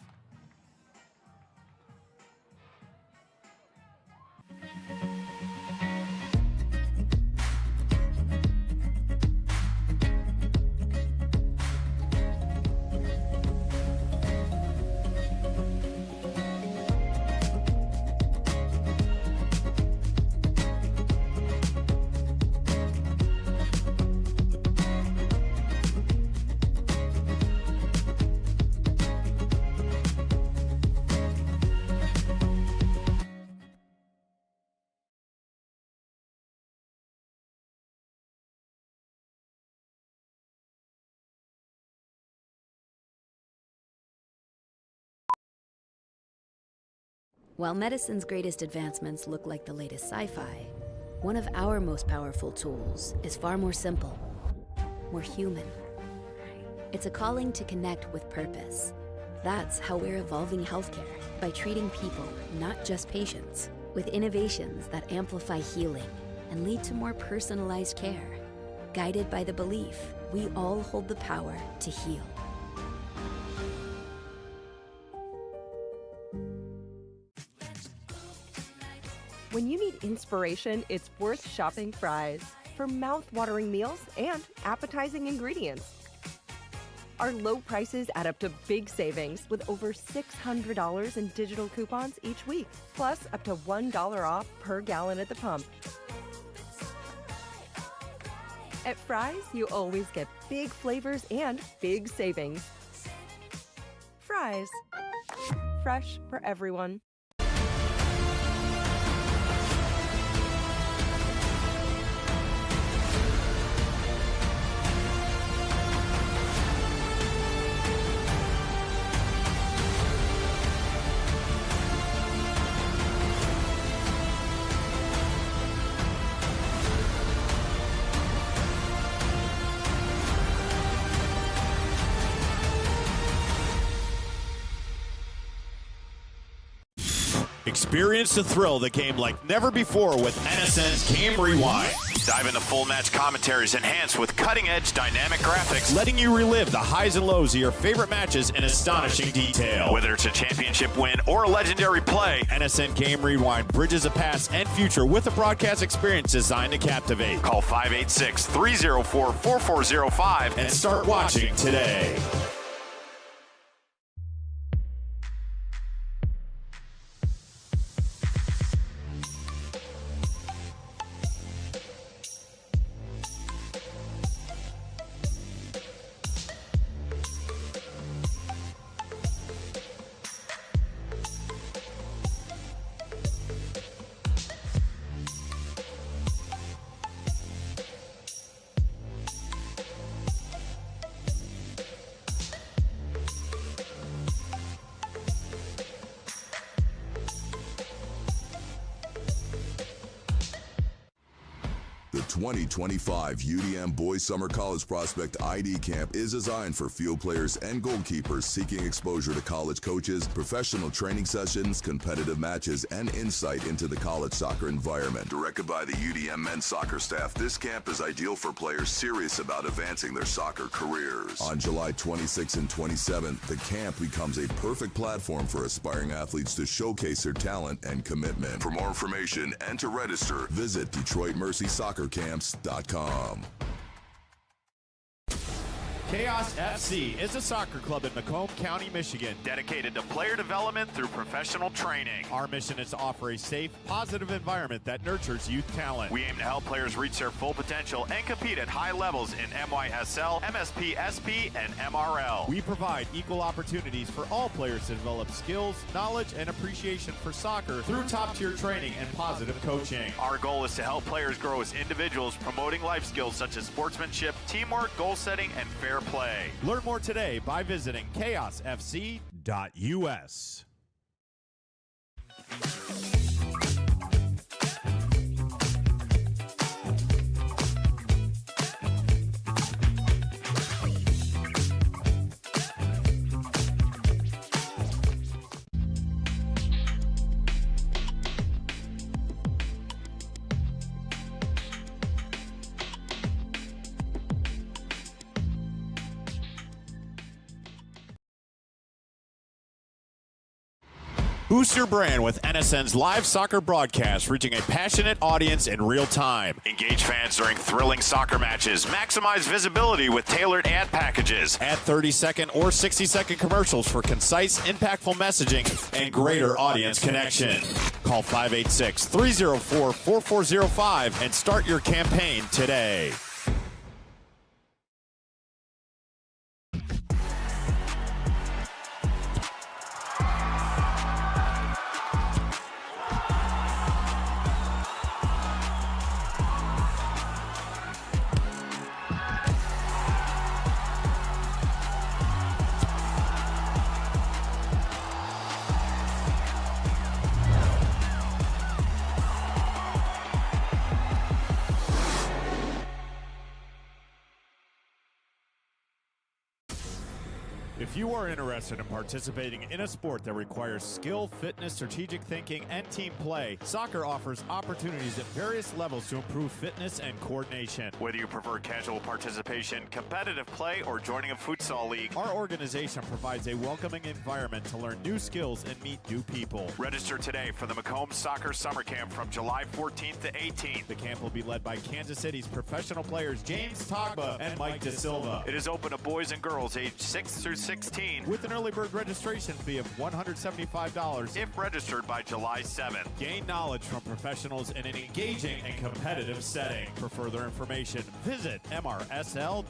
While medicine's greatest advancements look like the latest sci-fi, one of our most powerful tools is far more simple, more human. It's a calling to connect with purpose. That's how we're evolving healthcare, by treating people, not just patients, with innovations that amplify healing and lead to more personalized care, guided by the belief we all hold the power to heal. When you need inspiration, it's worth shopping Fry's for mouth-watering meals and appetizing ingredients. Our low prices add up to big savings with over $600 in digital coupons each week, plus up to $1 off per gallon at the pump. At Fry's, you always get big flavors and big savings. Fry's. Fresh for everyone. Experience the thrill of the game like never before with NSN's Game Rewind. Dive into full match commentaries enhanced with cutting-edge dynamic graphics, Letting you relive the highs and lows of your favorite matches in astonishing detail. whether it's a championship win or a legendary play. NSN Game Rewind bridges the past and future with a broadcast experience designed to captivate. Call 586-304-4405 And start watching today. The 2025 UDM Boys Summer College Prospect ID Camp is designed for field players and goalkeepers seeking exposure to college coaches, professional training sessions, competitive matches, and insight into the college soccer environment. Directed by the UDM men's soccer staff, this camp is ideal for players serious about advancing their soccer careers. On July 26th and 27th, the camp becomes a perfect platform for aspiring athletes to showcase their talent and commitment. For more information and to register, visit DetroitMercySoccerCamps.com. Chaos FC is a soccer club in Macomb County, Michigan. dedicated to player development through professional training. Our mission is to offer a safe, positive environment that nurtures youth talent. We aim to help players reach their full potential and compete at high levels in MYSL, MSP, SP, and MRL. We provide equal opportunities for all players to develop skills, knowledge, and appreciation for soccer through top-tier training and positive coaching. Our goal is to help players grow as individuals, promoting life skills such as sportsmanship, teamwork, goal setting, and fair play. Learn more today by visiting chaosfc.us. Boost your brand with NSN's live soccer broadcast, reaching a passionate audience in real time. Engage fans during thrilling soccer matches. Maximize visibility with tailored ad packages. Add 30-second or 60-second commercials for concise, impactful messaging and greater audience connection. Call 586-304-4405 and start your campaign today. If you are interested in participating in a sport that requires skill, fitness, strategic thinking, and team play, soccer offers opportunities at various levels to improve fitness and coordination. Whether you prefer casual participation, competitive play, or joining a futsal league, our organization provides a welcoming environment to learn new skills and meet new people. Register today for the Macomb Soccer Summer Camp from July 14th to 18th. The camp will be led by Kansas City's professional players James Togba and Mike De Silva. It is open to boys and girls aged 6 through 16 with an early bird registration fee of $175 if registered by July 7th. Gain knowledge from professionals in an engaging and competitive setting. For further information, visit mrsl.us.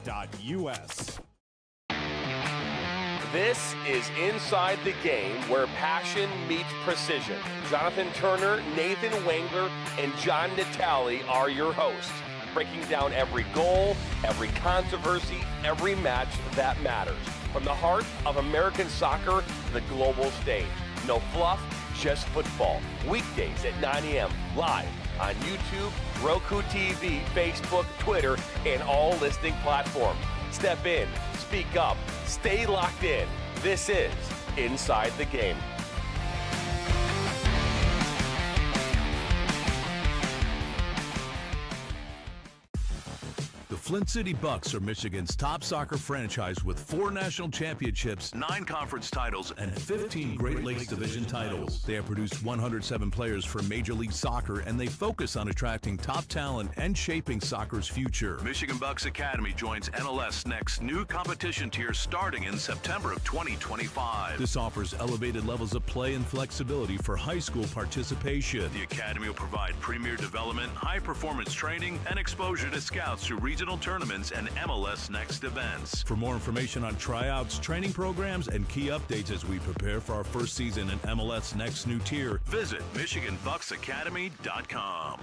This is Inside the Game, where passion meets precision. Jonathan Turner, Nathan Wangler, and John Natale are your hosts, breaking down every goal, every controversy, every match that matters. From the heart of American soccer to the global stage. No fluff, just football. Weekdays at 9 a.m. live on YouTube, Roku TV, Facebook, Twitter, and all listening platforms. Step in, speak up, stay locked in. This is Inside the Game. The Flint City Bucks are Michigan's top soccer franchise with 4 national championships, 9 conference titles, and 15 Great Lakes Division titles. They have produced 107 players for Major League Soccer, and they focus on attracting top talent and shaping soccer's future. Michigan Bucks Academy joins NLS Next new competition tier starting in September of 2025. This offers elevated levels of play and flexibility for high school participation. The Academy will provide premier development, high-performance training, and exposure to scouts through regional tournaments and MLS Next events. For more information on tryouts, training programs, and key updates as we prepare for our first season in MLS Next new tier, visit MichiganBucksAcademy.com.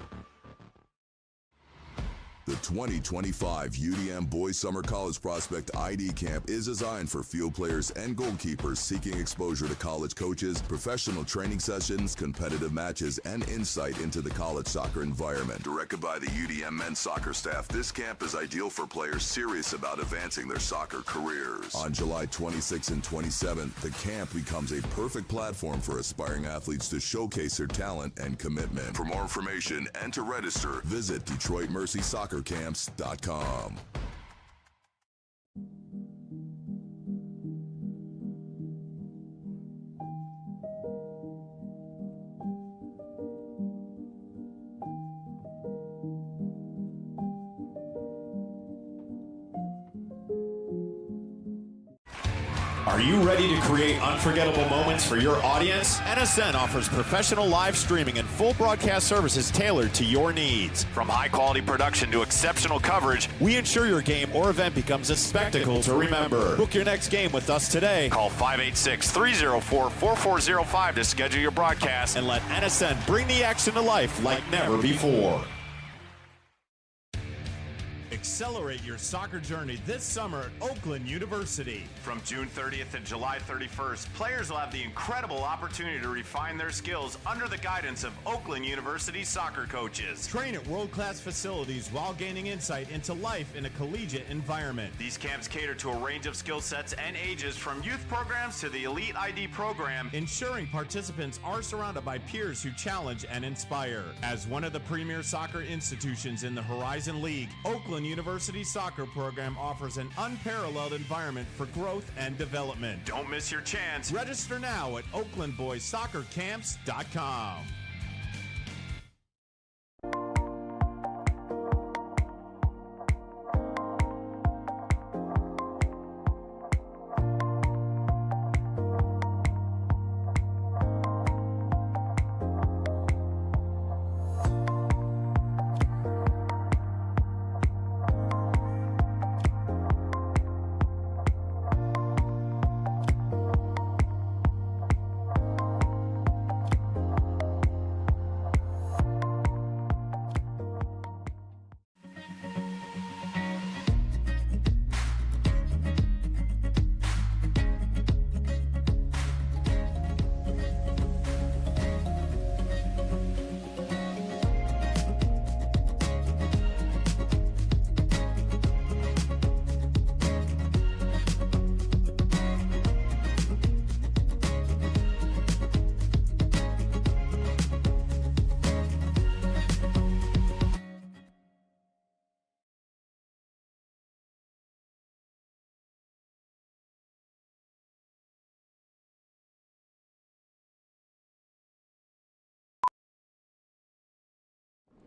The 2025 UDM Boys Summer College Prospect ID Camp is designed for field players and goalkeepers seeking exposure to college coaches, professional training sessions, competitive matches, and insight into the college soccer environment. Directed by the UDM men's soccer staff, this camp is ideal for players serious about advancing their soccer careers. On July 26th and 27th, the camp becomes a perfect platform for aspiring athletes to showcase their talent and commitment. For more information and to register, visit DetroitMercySoccerCamps.com. Are you ready to create unforgettable moments for your audience? NSN offers professional live streaming and full broadcast services tailored to your needs. From high-quality production to exceptional coverage, we ensure your game or event becomes a spectacle to remember. Book your next game with us today. Call 586-304-4405 to schedule your broadcast and let NSN bring the action to life like never before. Accelerate your soccer journey this summer at Oakland University. From June 30th and July 31st, players will have the incredible opportunity to refine their skills under the guidance of Oakland University soccer coaches. Train at world-class facilities while gaining insight into life in a collegiate environment. These camps cater to a range of skill sets and ages, from youth programs to the Elite ID program, ensuring participants are surrounded by peers who challenge and inspire. As one of the premier soccer institutions in the Horizon League, Oakland University soccer program offers an unparalleled environment for growth and development. Don't miss your chance. Register now at OAKLANDBoysSoccerCamps.com.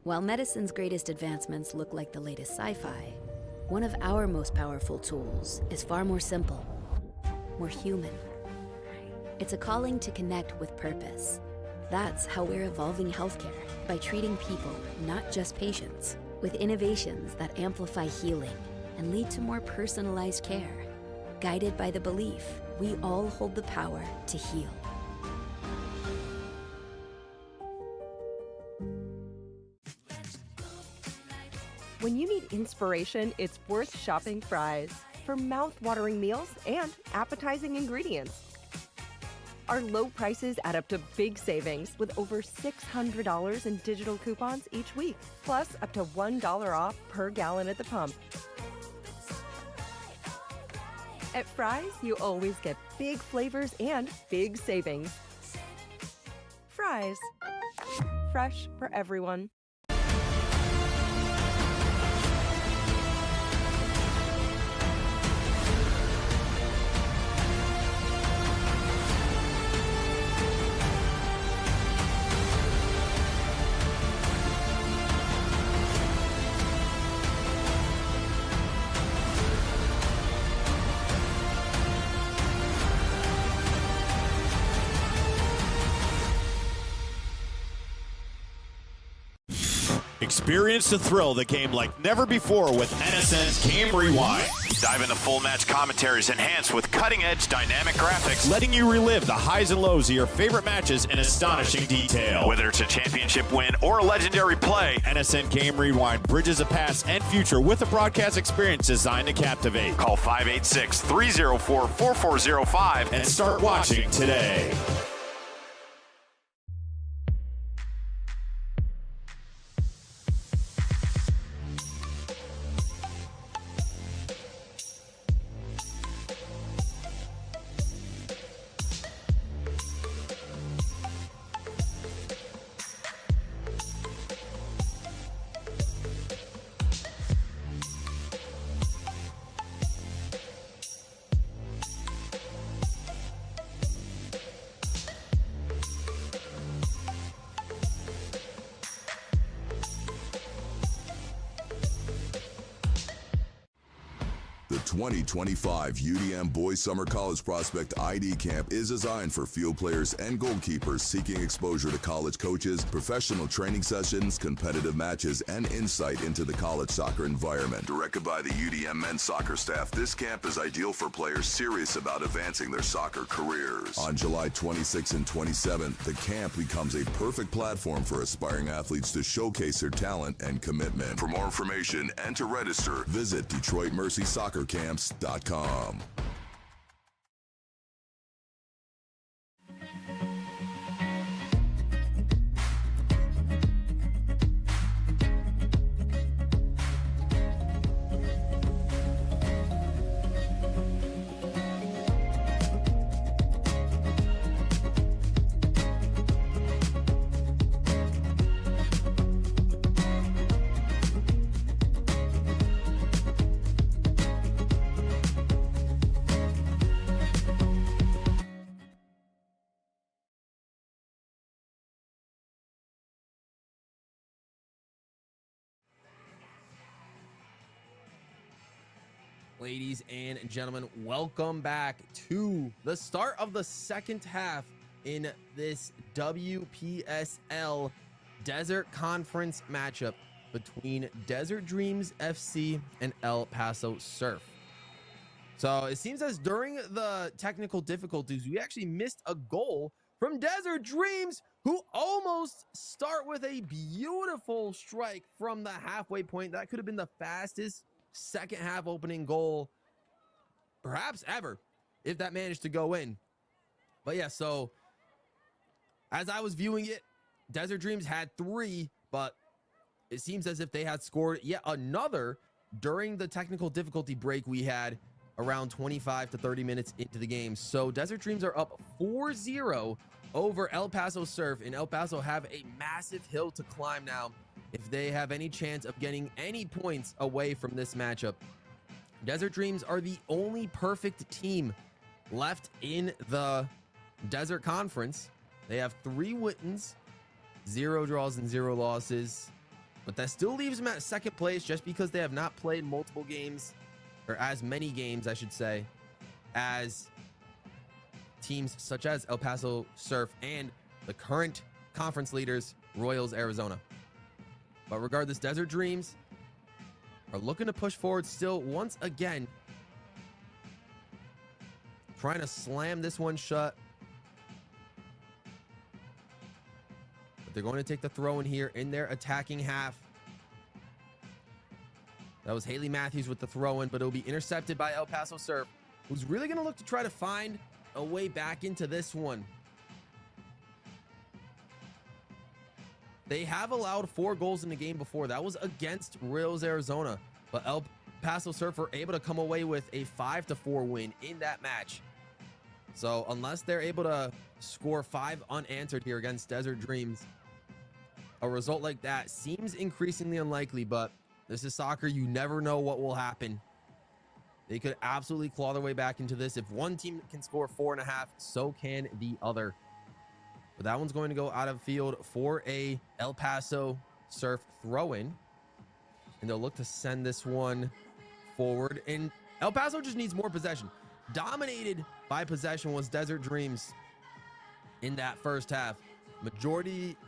While medicine's greatest advancements look like the latest sci-fi, one of our most powerful tools is far more simple, more human. It's a calling to connect with purpose. That's how we're evolving healthcare, by treating people, not just patients, with innovations that amplify healing and lead to more personalized care, guided by the belief we all hold the power to heal. When you need inspiration, it's worth shopping Fry's for mouth-watering meals and appetizing ingredients. Our low prices add up to big savings with over $600 in digital coupons each week, plus up to $1 off per gallon at the pump. At Fry's, you always get big flavors and big savings. Fry's. Fresh for everyone. Experience the thrill of the game like never before with NSN's Game Rewind. Dive into full match commentaries enhanced with cutting-edge dynamic graphics, Letting you relive the highs and lows of your favorite matches in astonishing detail. whether it's a championship win or a legendary play. NSN Game Rewind bridges the past and future with a broadcast experience designed to captivate. Call 586-304-4405 And start watching today. The 2025 UDM Boys Summer College Prospect ID Camp is designed for field players and goalkeepers seeking exposure to college coaches, professional training sessions, competitive matches, and insight into the college soccer environment. Directed by the UDM men's soccer staff, this camp is ideal for players serious about advancing their soccer careers. On July 26th and 27th, the camp becomes a perfect platform for aspiring athletes to showcase their talent and commitment. For more information and to register, visit DetroitMercySoccerCamps.com. Ladies and gentlemen, welcome back to the start of the second half in this WPSL Desert Conference matchup between Desert Dreams FC and El Paso Surf. So it seems as during the technical difficulties, we actually missed a goal from Desert Dreams, who almost start with a beautiful strike from the halfway point. That could have been the fastest second half opening goal perhaps ever, if that managed to go in. But yeah, so as I was viewing it, Desert Dreams had 3, but it seems as if they had scored yet another during the technical difficulty break we had around 25 to 30 minutes into the game. So Desert Dreams are up 4-0 over El Paso Surf, and El Paso have a massive hill to climb now if they have any chance of getting any points away from this matchup. Desert Dreams are the only perfect team left in the Desert Conference. They have 3 wins, 0 draws, and 0 losses, but that still leaves them at second place just because they have not played multiple games, or as many games, I should say, as teams such as El Paso Surf and the current conference leaders, Royals Arizona. But regardless, Desert Dreams are looking to push forward still once again, trying to slam this one shut. But they're going to take the throw in here in their attacking half. That was Haley Matthews with the throw in, but it'll be intercepted by El Paso Surf, who's really going to look to try to find a way back into this one. They have allowed 4 goals in the game before. That was against Royals Arizona, but El Paso Surf were able to come away with a 5-4 win in that match. So unless they're able to score 5 unanswered here against Desert Dreams, a result like that seems increasingly unlikely, but this is soccer. You never know what will happen. They could absolutely claw their way back into this. If one team can score 4.5, so can the other. But that one's going to go out of field for a El Paso Surf throw-in. And they'll look to send this one forward. And El Paso just needs more possession. Dominated by possession was Desert Dreams in that first half. Majority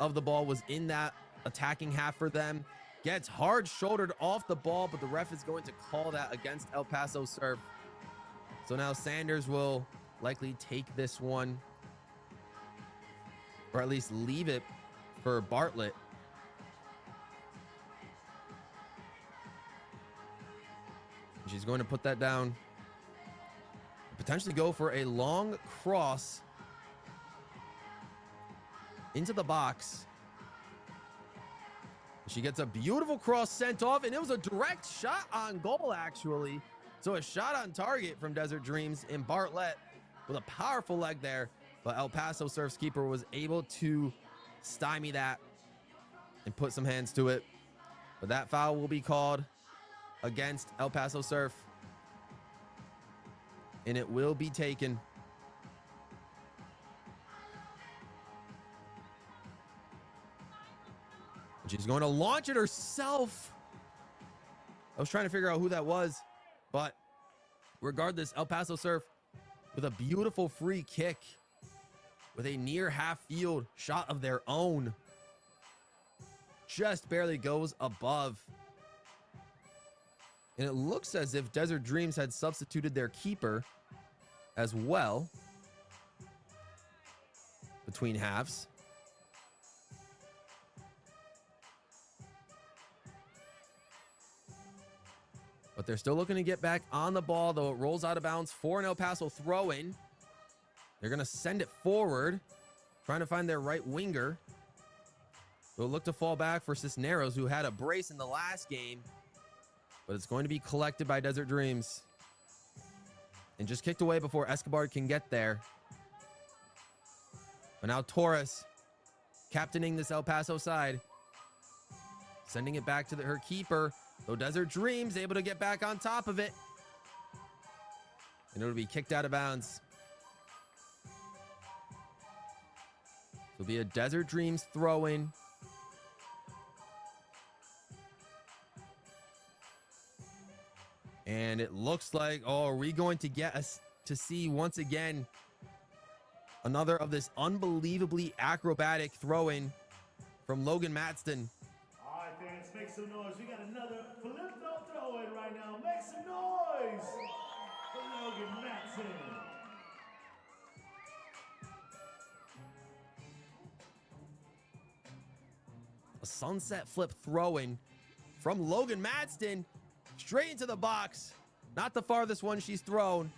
of the ball was in that attacking half for them. Gets hard shouldered off the ball, but the ref is going to call that against El Paso Surf. So now Sanders will likely take this one, or at least leave it for Bartlett. She's going to put that down, potentially go for a long cross into the box. She gets a beautiful cross sent off, and it was a direct shot on goal, actually. So a shot on target from Desert Dreams, and Bartlett with a powerful leg there. But El Paso Surf's keeper was able to stymie that and put some hands to it. But that foul will be called against El Paso Surf, and it will be taken. She's going to launch it herself. I was trying to figure out who that was, but regardless, El Paso Surf with a beautiful free kick with a near half field shot of their own. Just barely goes above. And it looks as if Desert Dreams had substituted their keeper as well between halves. But they're still looking to get back on the ball, though it rolls out of bounds for an El Paso throw-in. They're going to send it forward, trying to find their right winger. They'll look to fall back for Cisneros, who had a brace in the last game. But it's going to be collected by Desert Dreams. And just kicked away before Escobar can get there. But now Torres, captaining this El Paso side, sending it back to her keeper. Though Desert Dreams able to get back on top of it. And it'll be kicked out of bounds. It'll be a Desert Dreams throw-in. And it looks like, oh, are we going to get us to see once again another of this unbelievably acrobatic throw-in from Logan Matston? All right, fans, make some noise. We got another flip throw-in right now. Make some noise for Logan Matston. A sunset flip throw-in from Logan Matston straight into the box. Not the farthest one she's thrown.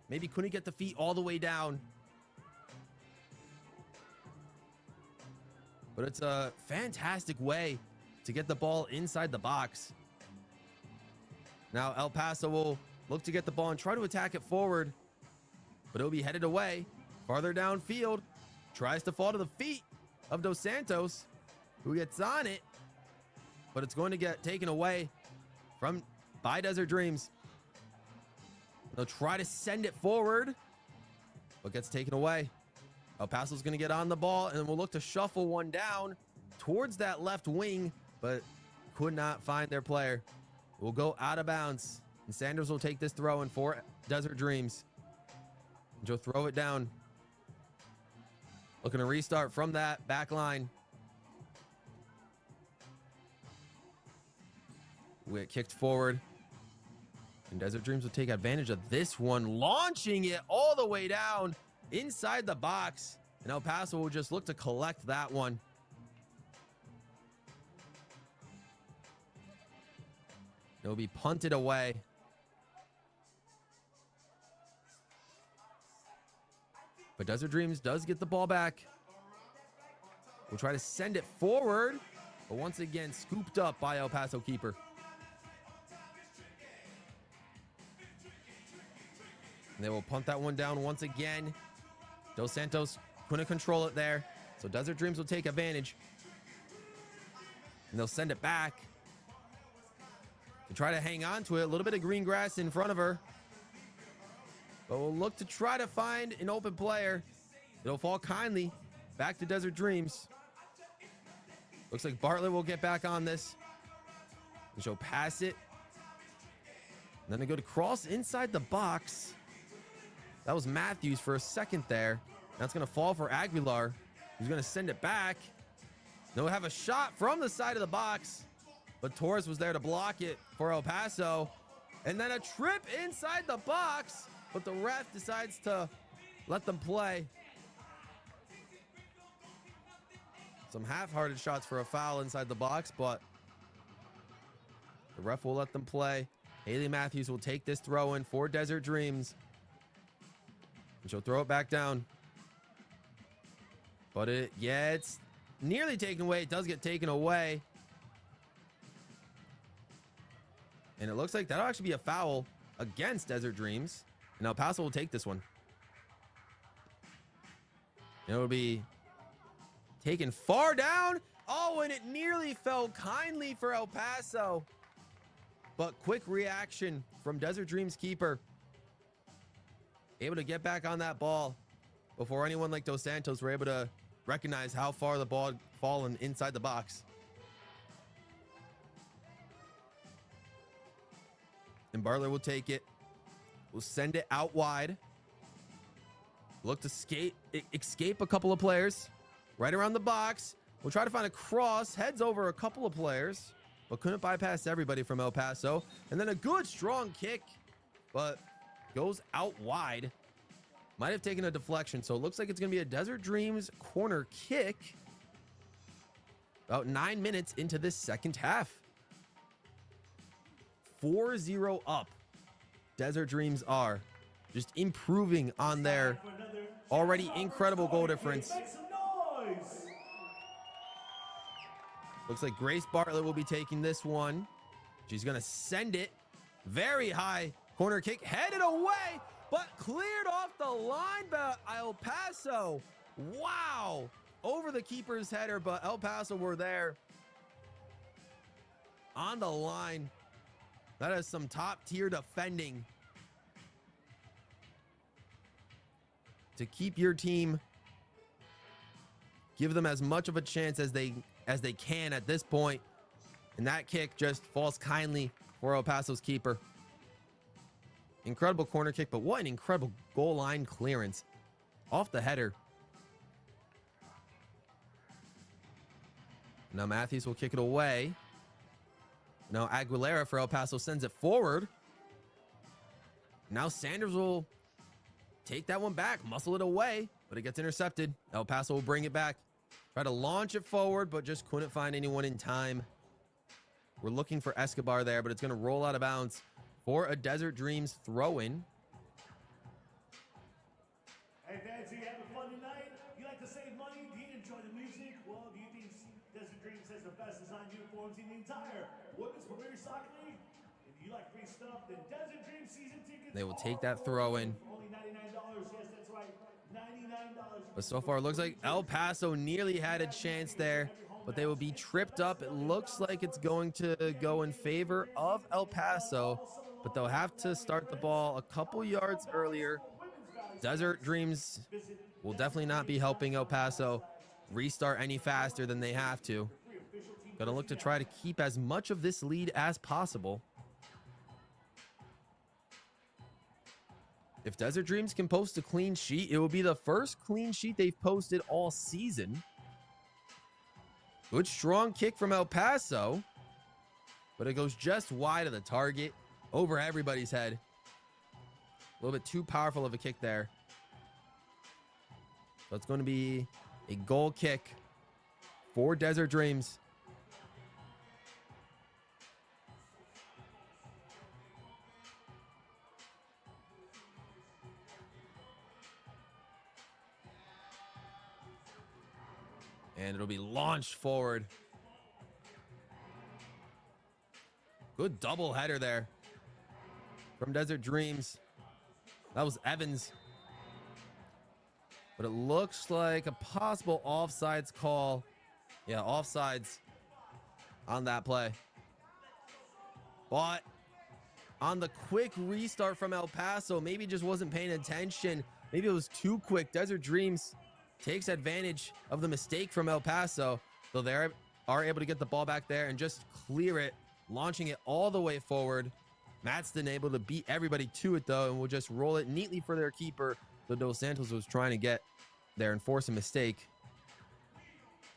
Maybe couldn't get the feet all the way down. But it's a fantastic way to get the ball inside the box. Now El Paso will look to get the ball and try to attack it forward, but it'll be headed away farther downfield. Tries to fall to the feet of Dos Santos, who gets on it, but it's going to get taken away by Desert Dreams. They'll try to send it forward, but gets taken away. El Paso's going to get on the ball, and we'll look to shuffle one down towards that left wing, but could not find their player. Will go out of bounds, and Sanders will take this throw in for Desert Dreams. And Joe throw it down. Looking to restart from that back line. We get kicked forward. And Desert Dreams will take advantage of this one, launching it all the way down inside the box. And El Paso will just look to collect that one. It'll be punted away. But Desert Dreams does get the ball back. We'll try to send it forward, but once again scooped up by El Paso keeper. And they will punt that one down once again. Dos Santos couldn't control it there, so Desert Dreams will take advantage. And they'll send it back to try to hang on to it. A little bit of green grass in front of her. But we'll look to try to find an open player. It'll fall kindly back to Desert Dreams. Looks like Bartlett will get back on this. And she'll pass it. And then they go to cross inside the box. That was Matthews for a second there. That's going to fall for Aguilar. He's going to send it back. They'll have a shot from the side of the box. But Torres was there to block it for El Paso. And then a trip inside the box. But the ref decides to let them play. Some half-hearted shots for a foul inside the box, but the ref will let them play. Haley Matthews will take this throw in for Desert Dreams. And she'll throw it back down. But it's nearly taken away. It does get taken away. And it looks like that'll actually be a foul against Desert Dreams. And El Paso will take this one. And it'll be taken far down. Oh, and it nearly fell kindly for El Paso. But quick reaction from Desert Dreams keeper. Able to get back on that ball before anyone like Dos Santos were able to recognize how far the ball had fallen inside the box. And Bartlett will take it. We'll send it out wide. Look to escape a couple of players right around the box. We'll try to find a cross. Heads over a couple of players, but couldn't bypass everybody from El Paso. And then a good strong kick, but goes out wide. Might have taken a deflection, so it looks like it's going to be a Desert Dreams corner kick. About 9 minutes into this second half. 4-0 up. Desert Dreams are just improving on their already incredible goal difference. Looks like Grace Bartlett will be taking this one. She's going to send it very high. Corner kick headed away, but cleared off the line by El Paso. Wow. Over the keeper's header, but El Paso were there on the line. That is some top tier defending to keep your team, give them as much of a chance as they can at this point. And that kick just falls kindly for El Paso's keeper. Incredible corner kick, but what an incredible goal line clearance off the header. Now Matthews will kick it away. Now Aguilera for El Paso sends it forward. Now Sanders will take that one back, muscle it away, but it gets intercepted. El Paso will bring it back. Try to launch it forward, but just couldn't find anyone in time. We're looking for Escobar there, but it's going to roll out of bounds for a Desert Dreams throw-in. Hey fans, are you having fun tonight? You like to save money? Do you enjoy the music? Well, do you think Desert Dreams has the best design uniforms in the entire Women's Premier Soccer League? If you like free stuff, then Desert Dreams season tickets. They will take that throw-in. Only $99. Yes, that's right. $99. But so far, it looks like El Paso nearly had a chance there, but they will be tripped up. It looks like it's going to go in favor of El Paso, but they'll have to start the ball a couple yards earlier. Desert Dreams will definitely not be helping El Paso restart any faster than they have to. Gonna look to try to keep as much of this lead as possible. If Desert Dreams can post a clean sheet, it will be the first clean sheet they've posted all season. Good strong kick from El Paso, but it goes just wide of the target, over everybody's head. A little bit too powerful of a kick there. So it's going to be a goal kick for Desert Dreams. And it'll be launched forward. Good double header there from Desert Dreams. That was Evans. But it looks like a possible offsides call. Yeah, offsides on that play. But on the quick restart from El Paso, maybe just wasn't paying attention. Maybe it was too quick. Desert Dreams takes advantage of the mistake from El Paso, so they are able to get the ball back there and just clear it, launching it all the way forward. Matston able to beat everybody to it though, and will just roll it neatly for their keeper. So Dos Santos was trying to get there and force a mistake.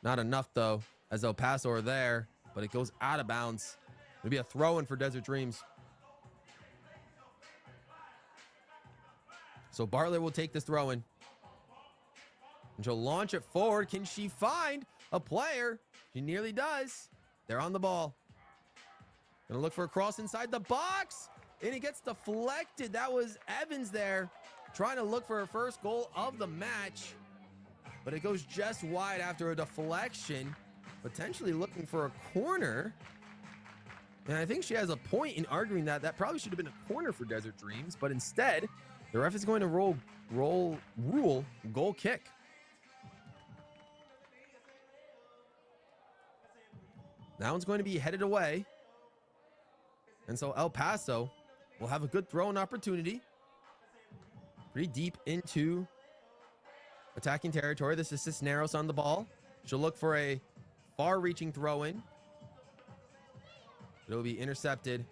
Not enough though, as El Paso are there, but it goes out of bounds. It'll be a throw-in for Desert Dreams. So Bartlett will take this throw-in. And she'll launch it forward. Can she find a player? She nearly does. They're on the ball. Gonna look for a cross inside the box. And it gets deflected. That was Evans there, trying to look for her first goal of the match. But it goes just wide after a deflection. Potentially looking for a corner. And I think she has a point in arguing that that probably should have been a corner for Desert Dreams. But instead, the ref is going to rule goal kick. That one's going to be headed away. And so El Paso will have a good throw-in opportunity. Pretty deep into attacking territory. This is Cisneros on the ball. She'll look for a far-reaching throw-in. It'll be intercepted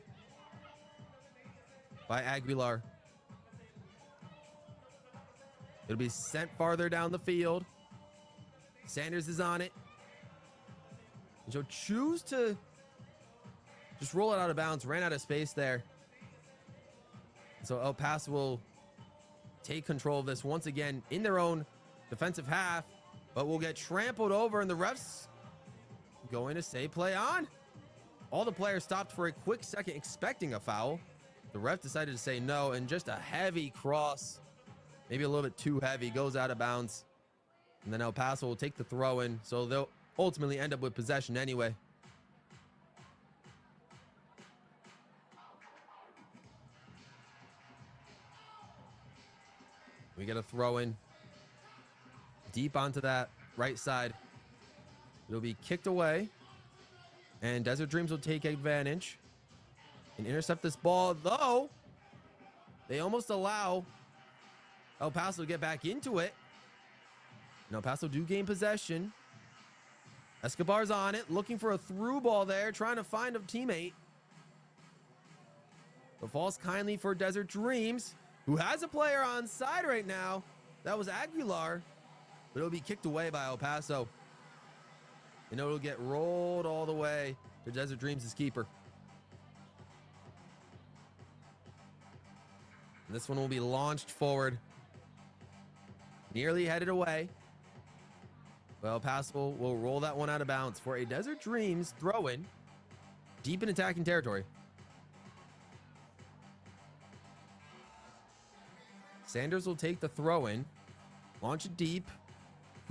by Aguilar. It'll be sent farther down the field. Sanders is on it. And she'll choose to just roll it out of bounds. Ran out of space there. So El Paso will take control of this once again in their own defensive half, but will get trampled over, and the refs going to say play on. All the players stopped for a quick second expecting a foul. The ref decided to say no, and just a heavy cross, maybe a little bit too heavy, goes out of bounds. And then El Paso will take the throw in, so they'll ultimately end up with possession anyway. We get a throw in deep onto that right side. It'll be kicked away, and Desert Dreams will take advantage and intercept this ball, though they almost allow El Paso to get back into it. And El Paso do gain possession. Escobar's on it, looking for a through ball there, trying to find a teammate. The falls kindly for Desert Dreams, who has a player on side right now. That was Aguilar, but it'll be kicked away by El Paso. And it'll get rolled all the way to Desert Dreams' keeper. And this one will be launched forward. Nearly headed away. Well, El Paso will roll that one out of bounds for a Desert Dreams throw-in deep in attacking territory. Sanders will take the throw-in, launch it deep.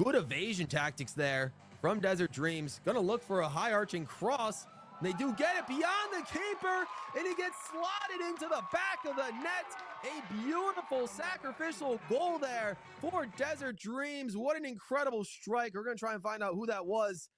Good evasion tactics there from Desert Dreams. Gonna look for a high arching cross. And they do get it beyond the keeper, and he gets slotted into the back of the net. A beautiful sacrificial goal there for Desert Dreams. What an incredible strike. We're going to try and find out who that was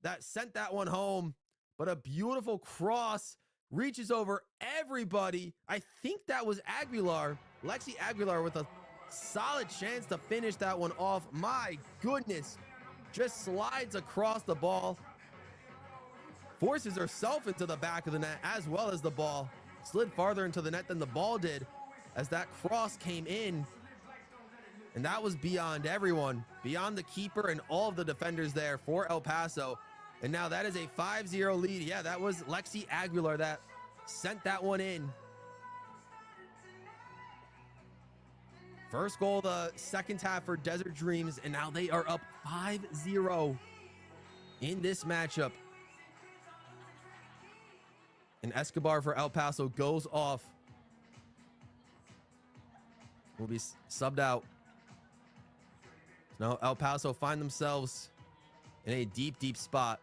that sent that one home. But a beautiful cross reaches over everybody. I think that was Aguilar. Lexi Aguilar with a solid chance to finish that one off. My goodness. Just slides across the ball. Forces herself into the back of the net as well as the ball. Slid farther into the net than the ball did as that cross came in. And that was beyond everyone, beyond the keeper and all of the defenders there for El Paso. And now that is a 5-0 lead. Yeah, that was Lexi Aguilar that sent that one in. First goal of the second half for Desert Dreams, and now they are up 5-0 in this matchup. And Escobar for El Paso goes off. Will be subbed out. Now El Paso find themselves in a deep, deep spot.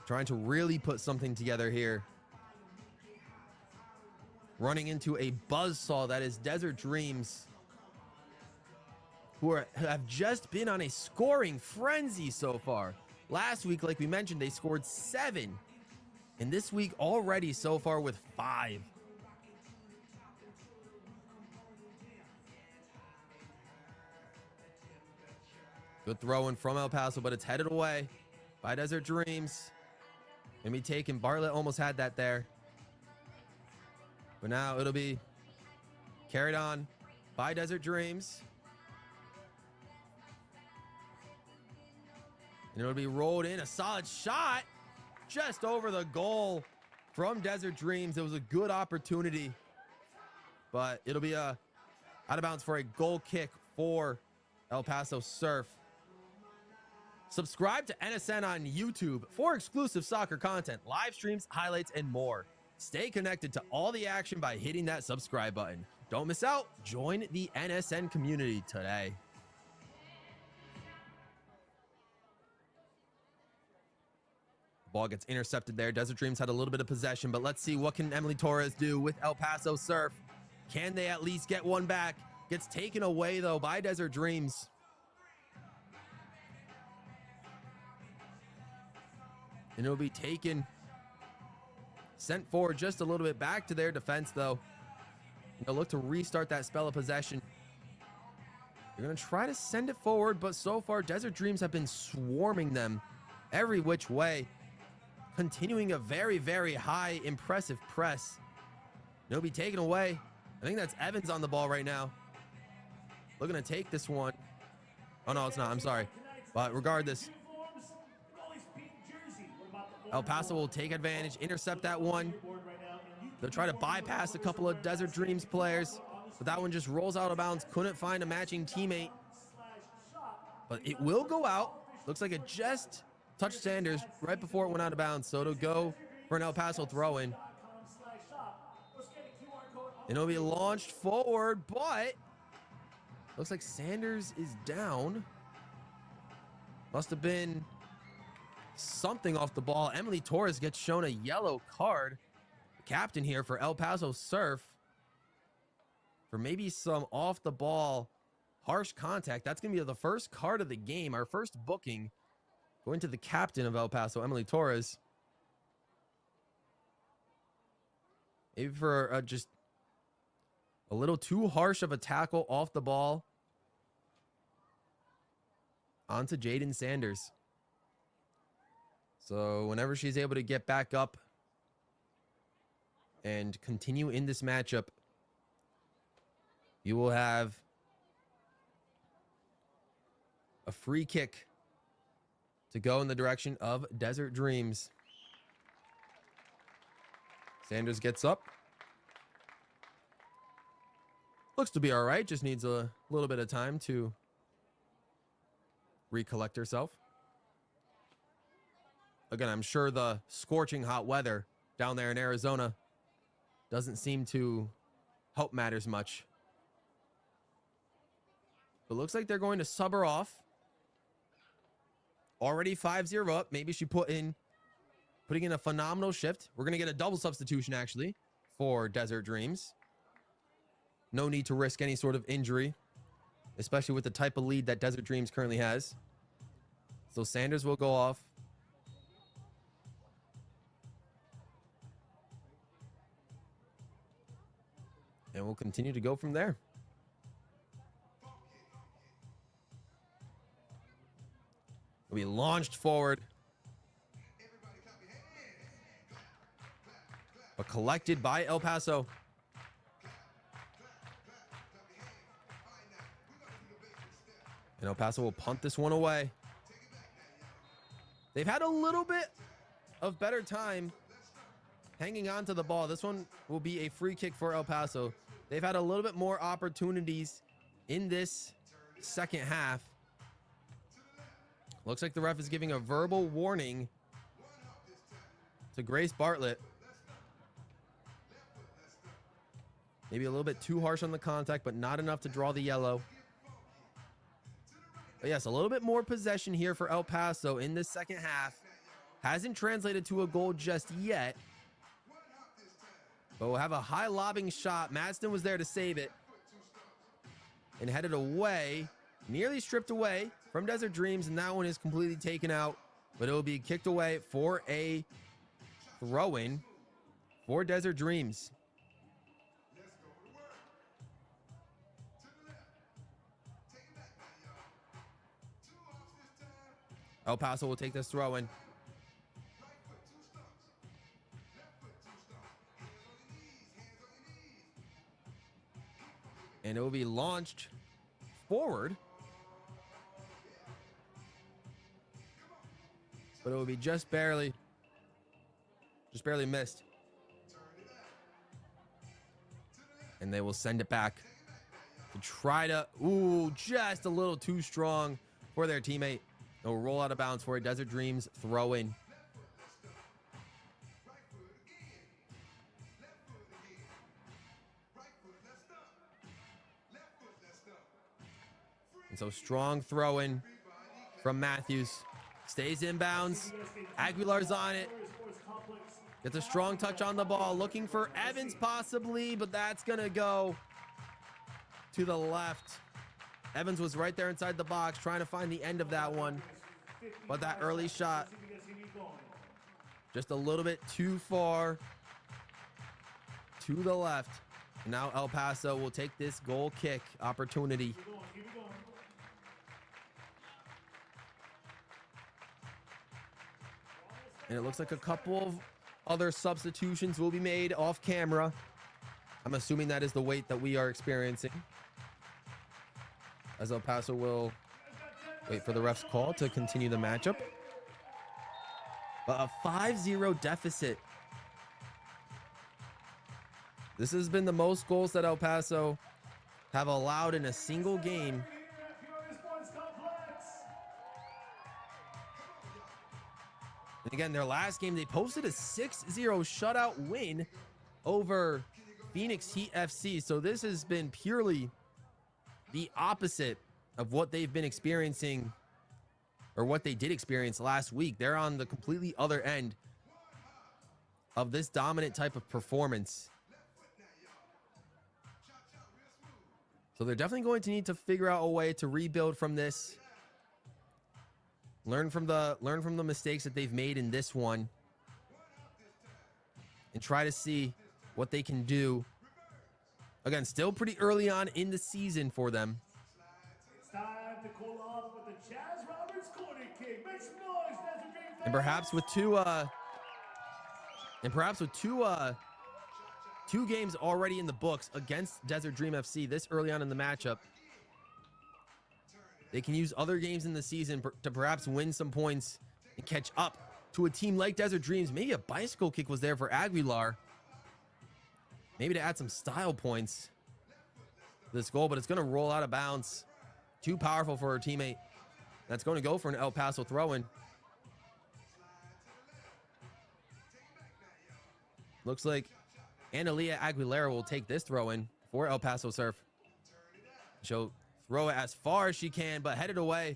Trying to really put something together here. Running into a buzzsaw that is Desert Dreams, who have just been on a scoring frenzy so far. Last week, like we mentioned, they scored 7. And this week already so far with 5. Good throw in from El Paso, but it's headed away by Desert Dreams. Gonna be taken. Bartlett almost had that there. But now it'll be carried on by Desert Dreams. And it'll be rolled in. A solid shot just over the goal from Desert Dreams. It was a good opportunity, but it'll be out of bounds for a goal kick for El Paso Surf. Subscribe to NSN on YouTube for exclusive soccer content, live streams, highlights, and more. Stay connected to all the action by hitting that subscribe button. Don't miss out. Join the NSN community today. Ball gets intercepted there. Desert Dreams had a little bit of possession, but let's see what can Emily Torres do with El Paso Surf. Can they at least get one back? Gets taken away, though, by Desert Dreams. And it'll be taken, sent forward just a little bit back to their defense, though. They'll look to restart that spell of possession. They're going to try to send it forward, but so far, Desert Dreams have been swarming them every which way, continuing a very, very high, impressive press. It'll be taken away. I think that's Evans on the ball right now. Looking to take this one. Oh, no, it's not. I'm sorry. But regardless, El Paso will take advantage, intercept that one. They'll try to bypass a couple of Desert Dreams players, but that one just rolls out of bounds. Couldn't find a matching teammate, but it will go out. Looks like it just touched Sanders right before it went out of bounds, so it'll go for an El Paso throw-in. And it'll be launched forward, but looks like Sanders is down. Must have been something off the ball. Emily Torres gets shown a yellow card. The captain here for El Paso Surf, for maybe some off the ball harsh contact. That's going to be the first card of the game, our first booking, going to the captain of El Paso, Emily Torres. Maybe for just a little too harsh of a tackle off the ball onto Jaden Sanders. So whenever she's able to get back up and continue in this matchup, you will have a free kick to go in the direction of Desert Dreams. Sanders gets up. Looks to be all right. Just needs a little bit of time to recollect herself. Again, I'm sure the scorching hot weather down there in Arizona doesn't seem to help matters much. But looks like they're going to sub her off. Already 5-0 up. Maybe she putting in a phenomenal shift. We're going to get a double substitution, actually, for Desert Dreams. No need to risk any sort of injury, especially with the type of lead that Desert Dreams currently has. So Sanders will go off. And we'll continue to go from there. We'll be launched forward, but collected by El Paso. And El Paso will punt this one away. They've had a little bit of better time hanging on to the ball. This one will be a free kick for El Paso. They've had a little bit more opportunities in this second half. Looks like the ref is giving a verbal warning to Grace Bartlett. Maybe a little bit too harsh on the contact, but not enough to draw the yellow. But yes, a little bit more possession here for El Paso in this second half. Hasn't translated to a goal just yet. But we'll have a high lobbing shot. Madston was there to save it. And headed away. Nearly stripped away from Desert Dreams. And that one is completely taken out. But it will be kicked away for a throw-in for Desert Dreams. El Paso will take this throw in. And it will be launched forward. But it will be just barely missed. And they will send it back to try to, just a little too strong for their teammate. They'll roll out of bounds for a Desert Dreams throw in. And so strong throw in from Matthews. Stays inbounds. Aguilar's on it. Gets a strong touch on the ball. Looking for Evans possibly, but that's going to go to the left. Evans was right there inside the box trying to find the end of that one. But that early shot, just a little bit too far to the left. And now El Paso will take this goal kick opportunity. And it looks like a couple of other substitutions will be made off camera. I'm assuming that is the weight that we are experiencing, as El Paso will wait for the ref's call to continue the matchup. But a 5-0 deficit. This has been the most goals that El Paso have allowed in a single game. And again, their last game, they posted a 6-0 shutout win over Phoenix Heat FC. So this has been purely the opposite of what they've been experiencing, or what they did experience last week. They're on the completely other end of this dominant type of performance. So they're definitely going to need to figure out a way to rebuild from this. Learn from the mistakes that they've made in this one, and try to see what they can do. Again, still pretty early on in the season for them. It's time to cool off with the Chaz Roberts corner kick. Make some noise, Desert Dream fans. And perhaps with two 2 games already in the books against Desert Dream FC this early on in the matchup. They can use other games in the season to perhaps win some points and catch up to a team like Desert Dreams. Maybe a bicycle kick was there for Aguilar. Maybe to add some style points to this goal, but it's going to roll out of bounds. Too powerful for her teammate. That's going to go for an El Paso throw-in. Looks like Analia Aguilera will take this throw-in for El Paso Surf. She'll throw it as far as she can, but headed away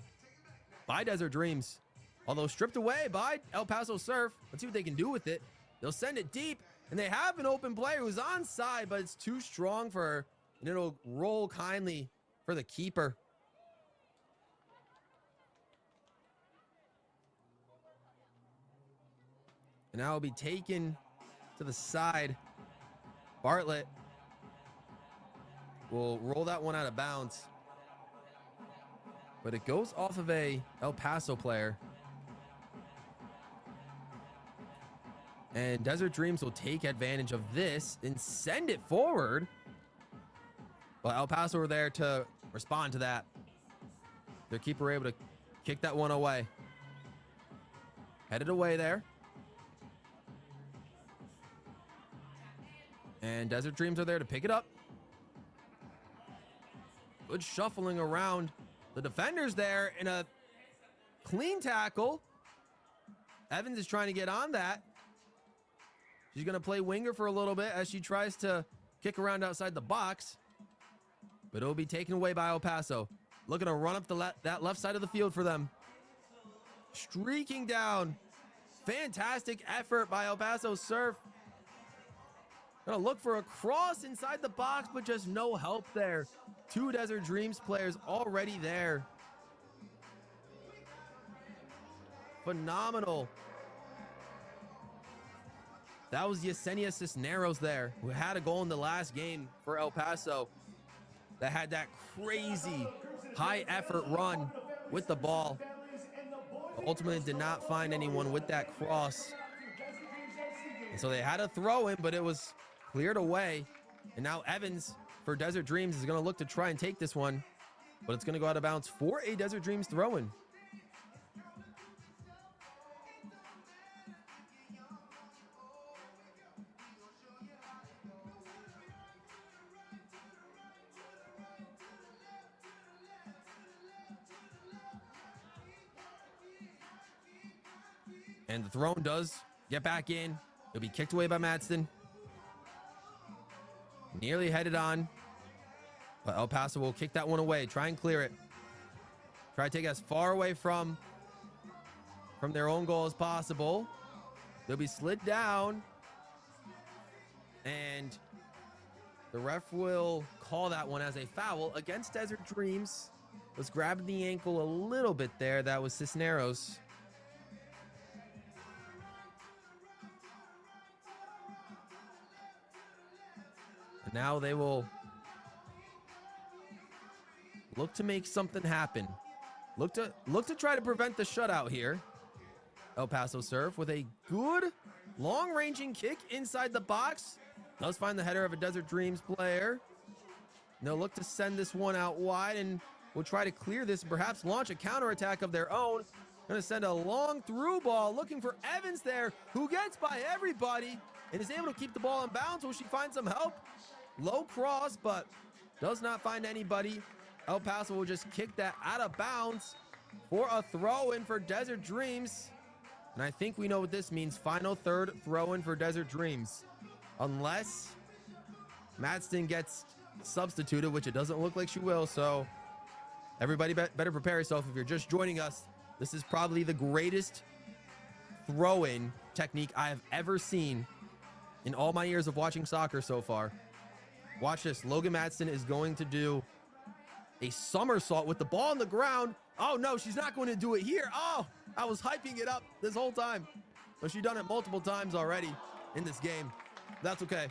by Desert Dreams. Although stripped away by El Paso Surf. Let's see what they can do with it. They'll send it deep, and they have an open player who's onside, but it's too strong for her, and it'll roll kindly for the keeper. And now it'll be taken to the side. Bartlett will roll that one out of bounds, but it goes off of a El Paso player. And Desert Dreams will take advantage of this and send it forward. But El Paso were there to respond to that. Their keeper able to kick that one away. Headed away there. And Desert Dreams are there to pick it up. Good shuffling around the defenders there in a clean tackle. Evans is trying to get on that. She's going to play winger for a little bit as she tries to kick around outside the box. But it'll be taken away by El Paso. Looking to run up that left side of the field for them. Streaking down. Fantastic effort by El Paso Surf. Gonna look for a cross inside the box, but just no help there. 2 Desert Dreams players already there. Phenomenal. That was Yesenia Cisneros there, who had a goal in the last game for El Paso. That had that crazy high effort run with the ball. But ultimately did not find anyone with that cross. And so they had a throw in, but it was cleared away. And now Evans for Desert Dreams is going to look to try and take this one, but it's going to go out of bounds for a Desert Dreams throw-in. And the throw does get back in. It'll be kicked away by Madston. Nearly headed on, but El Paso will kick that one away. Try and clear it. Try to take it as far away from their own goal as possible. They'll be slid down, and the ref will call that one as a foul against Desert Dreams. Was grabbing the ankle a little bit there. That was Cisneros. And now they will look to make something happen. Look to try to prevent the shutout here. El Paso Surf with a good long-ranging kick inside the box. Does find the header of a Desert Dreams player. And they'll look to send this one out wide and will try to clear this and perhaps launch a counterattack of their own. Going to send a long through ball looking for Evans there, who gets by everybody and is able to keep the ball in bounds. Will she find some help? Low cross, but does not find anybody. El Paso will just kick that out of bounds for a throw-in for Desert Dreams. And I think we know what this means. Final third throw-in for Desert Dreams. Unless Madston gets substituted, which it doesn't look like she will. So everybody better prepare yourself. If you're just joining us, this is probably the greatest throw-in technique I have ever seen in all my years of watching soccer so far. Watch this. Logan Madston is going to do a somersault with the ball on the ground. Oh no, she's not going to do it here. Oh, I was hyping it up this whole time, but she's done it multiple times already in this game. That's okay.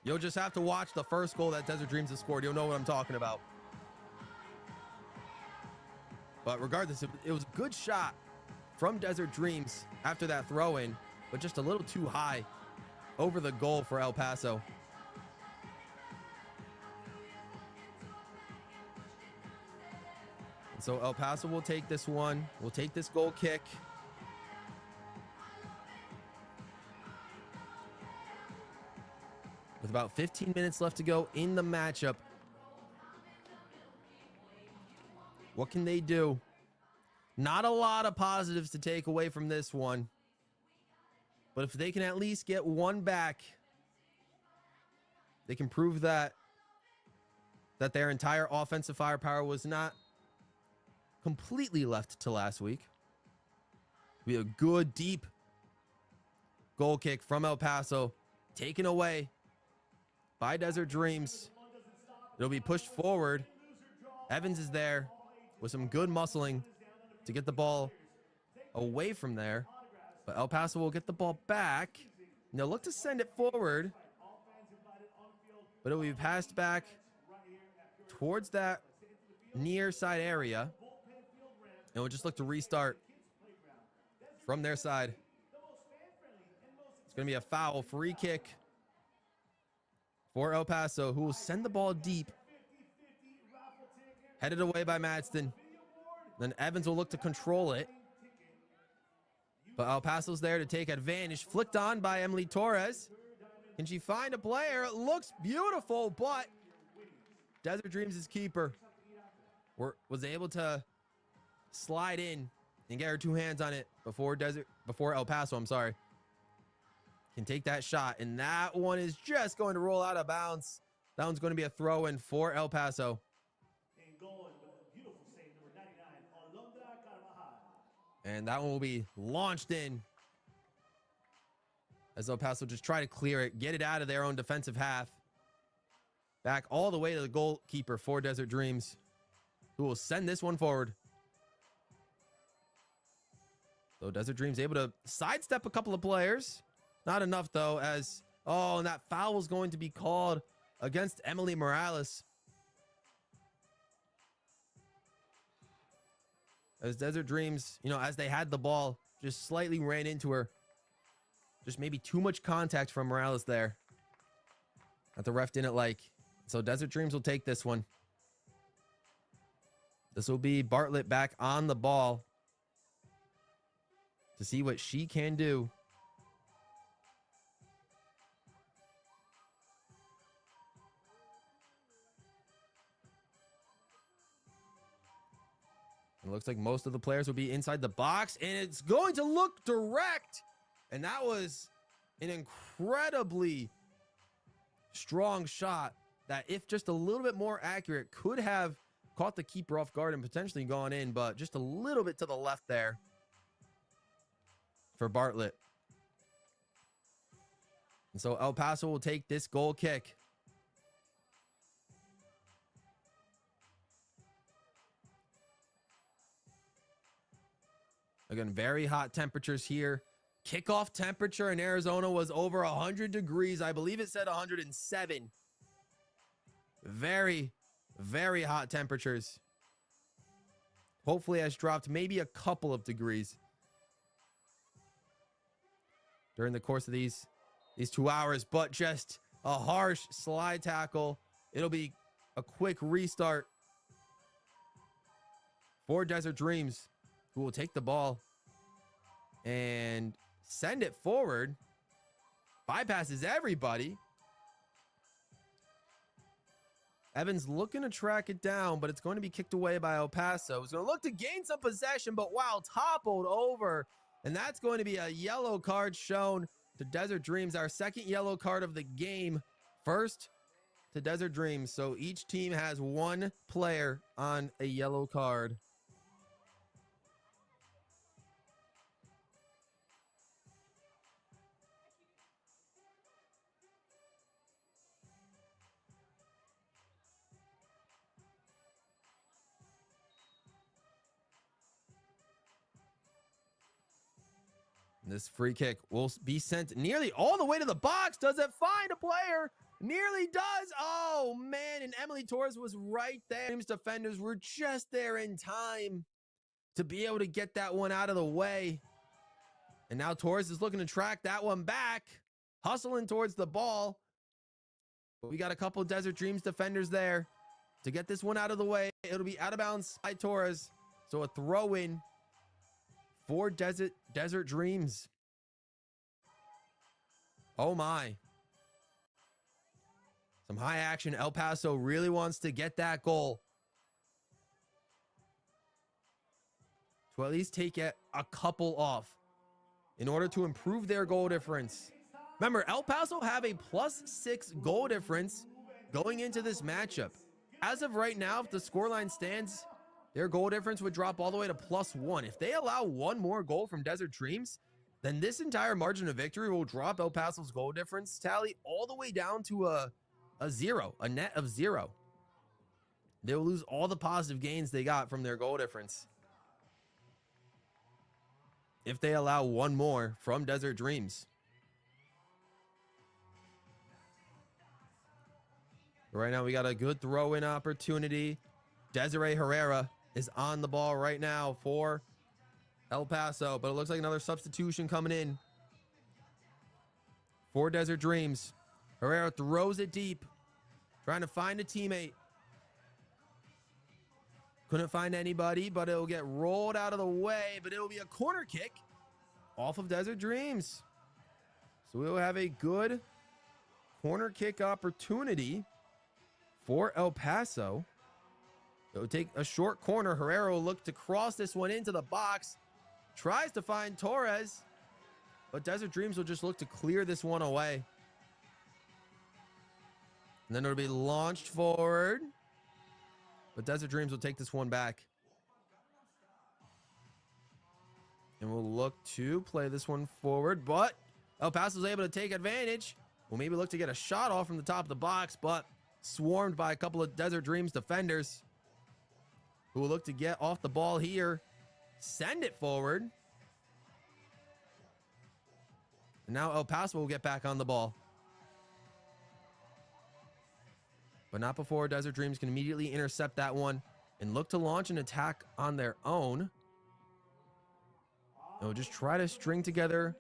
You'll just have to watch the first goal that Desert Dreams has scored. You'll know what I'm talking about. But regardless, it was a good shot from Desert Dreams after that throw-in, but just a little too high. over the goal for El Paso. And so El Paso will take this one. We'll take this goal kick. With about 15 minutes left to go in the matchup. What can they do? Not a lot of positives to take away from this one. But if they can at least get one back, they can prove that their entire offensive firepower was not completely left to last week. Be a good, deep goal kick from El Paso, taken away by Desert Dreams. It'll be pushed forward. Evans is there with some good muscling to get the ball away from there. But El Paso will get the ball back. And they'll look to send it forward. But it'll be passed back towards that near side area. And we'll just look to restart from their side. It's going to be a foul, free kick for El Paso, who will send the ball deep. Headed away by Madston. Then Evans will look to control it. But El Paso's there to take advantage. Flicked on by Emily Torres. Can she find a player? It looks beautiful, but Desert Dreams' keeper was able to slide in and get her two hands on it before El Paso, I'm sorry, can take that shot. And that one is just going to roll out of bounds. That one's going to be a throw in for El Paso. And that one will be launched in as El Paso just try to clear it, get it out of their own defensive half. Back all the way to the goalkeeper for Desert Dreams, who will send this one forward. So Desert Dreams able to sidestep a couple of players. Not enough, though, as... Oh, and that foul is going to be called against Emily Morales. As Desert Dreams, as they had the ball, just slightly ran into her. Just maybe too much contact from Morales there that the ref didn't like. So Desert Dreams will take this one. This will be Bartlett back on the ball to see what she can do. It looks like most of the players will be inside the box, and it's going to look direct. And that was an incredibly strong shot that, if just a little bit more accurate, could have caught the keeper off guard and potentially gone in, but just a little bit to the left there for Bartlett. And so El Paso will take this goal kick. Again, very hot temperatures here. Kickoff temperature in Arizona was over 100 degrees. I believe it said 107. Very, very hot temperatures. Hopefully has dropped maybe a couple of degrees during the course of these 2 hours, but just a harsh slide tackle. It'll be a quick restart for Desert Dreams, who will take the ball and send it forward. Bypasses everybody. Evans looking to track it down, but it's going to be kicked away by El Paso. He's going to look to gain some possession, but wow, toppled over. And that's going to be a yellow card shown to Desert Dreams, our second yellow card of the game. First to Desert Dreams. So each team has one player on a yellow card. This free kick will be sent nearly all the way to the box. Does it find a player? Nearly does. Oh, man. And Emily Torres was right there. Team's defenders were just there in time to be able to get that one out of the way. And now Torres is looking to track that one back. hustling towards the ball. But we got a couple Desert Dreams defenders there to get this one out of the way. It'll be out of bounds by Torres. So a throw in for Desert Dreams. Oh my. Some high action. El Paso really wants to get that goal to at least take a couple off in order to improve their goal difference. Remember, El Paso have a +6 goal difference going into this matchup. As of right now, if the scoreline stands, their goal difference would drop all the way to +1. If they allow one more goal from Desert Dreams, then this entire margin of victory will drop El Paso's goal difference tally all the way down to a zero, a net of 0. They will lose all the positive gains they got from their goal difference if they allow one more from Desert Dreams. Right now, we got a good throw-in opportunity. Desiree Herrera is on the ball right now for El Paso, but it looks like another substitution coming in for Desert Dreams. Herrera throws it deep, trying to find a teammate. Couldn't find anybody, but it'll get rolled out of the way, but it'll be a corner kick off of Desert Dreams. So we'll have a good corner kick opportunity for El Paso. It'll take a short corner. Herrera will look to cross this one into the box. Tries to find Torres, but Desert Dreams will just look to clear this one away. And then it'll be launched forward, but Desert Dreams will take this one back. And we'll look to play this one forward, but El Paso's able to take advantage. We'll maybe look to get a shot off from the top of the box, but swarmed by a couple of Desert Dreams defenders who will look to get off the ball here, send it forward. And now El Paso will get back on the ball. But not before Desert Dreams can immediately intercept that one and look to launch an attack on their own. They'll just try to string together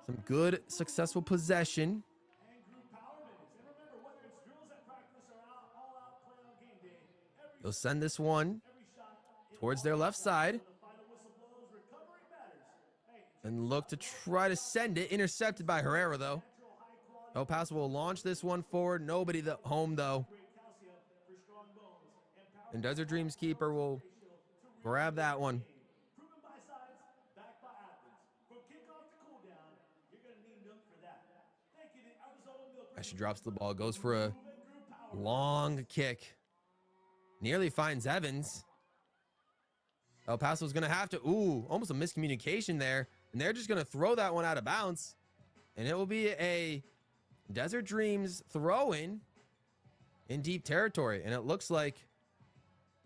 some good, successful possession. They'll send this one towards their left side and look to try to send it. Intercepted by Herrera, though. El Paso will launch this one forward. Nobody home, though. And Desert Dreams keeper will grab that one. As she drops the ball, goes for a long kick. Nearly finds Evans. El Paso's going to have to, almost a miscommunication there. And they're just going to throw that one out of bounds. And it will be a Desert Dreams throw-in in deep territory. And it looks like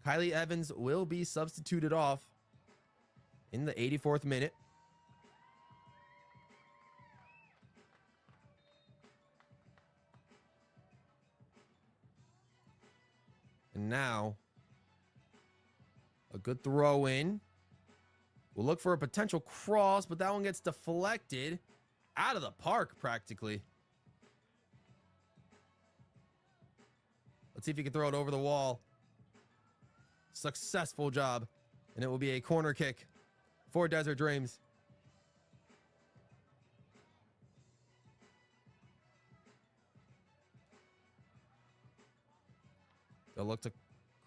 Kylie Evans will be substituted off in the 84th minute. And now, a good throw in. We'll look for a potential cross, but that one gets deflected out of the park practically. Let's see if he can throw it over the wall. Successful job. And it will be a corner kick for Desert Dreams. They'll look to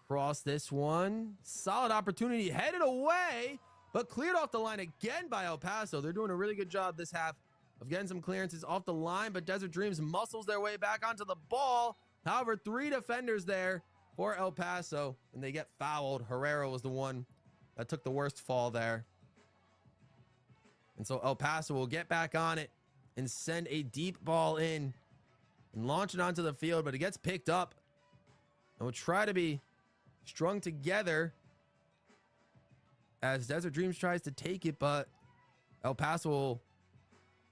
cross this one. Solid opportunity, headed away, but cleared off the line again by El Paso. They're doing a really good job this half of getting some clearances off the line, but Desert Dreams muscles their way back onto the ball. However, 3 defenders there for El Paso, and they get fouled. Herrera was the one that took the worst fall there. And so El Paso will get back on it and send a deep ball in and launch it onto the field, but it gets picked up. And we'll try to be strung together as Desert Dreams tries to take it, but El Paso will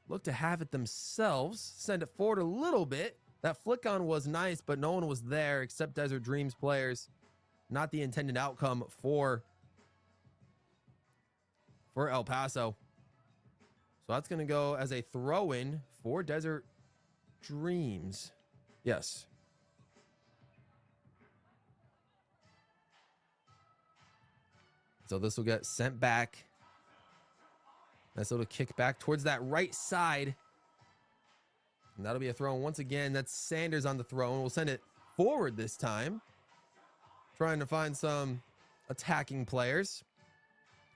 look to have it themselves. Send it forward a little bit. That flick on was nice, but no one was there except Desert Dreams players. Not the intended outcome for El Paso. So that's going to go as a throw-in for Desert Dreams. Yes. So this will get sent back. Nice little kick back towards that right side. And that'll be a throw. And once again, that's Sanders on the throw. And we'll send it forward this time. Trying to find some attacking players.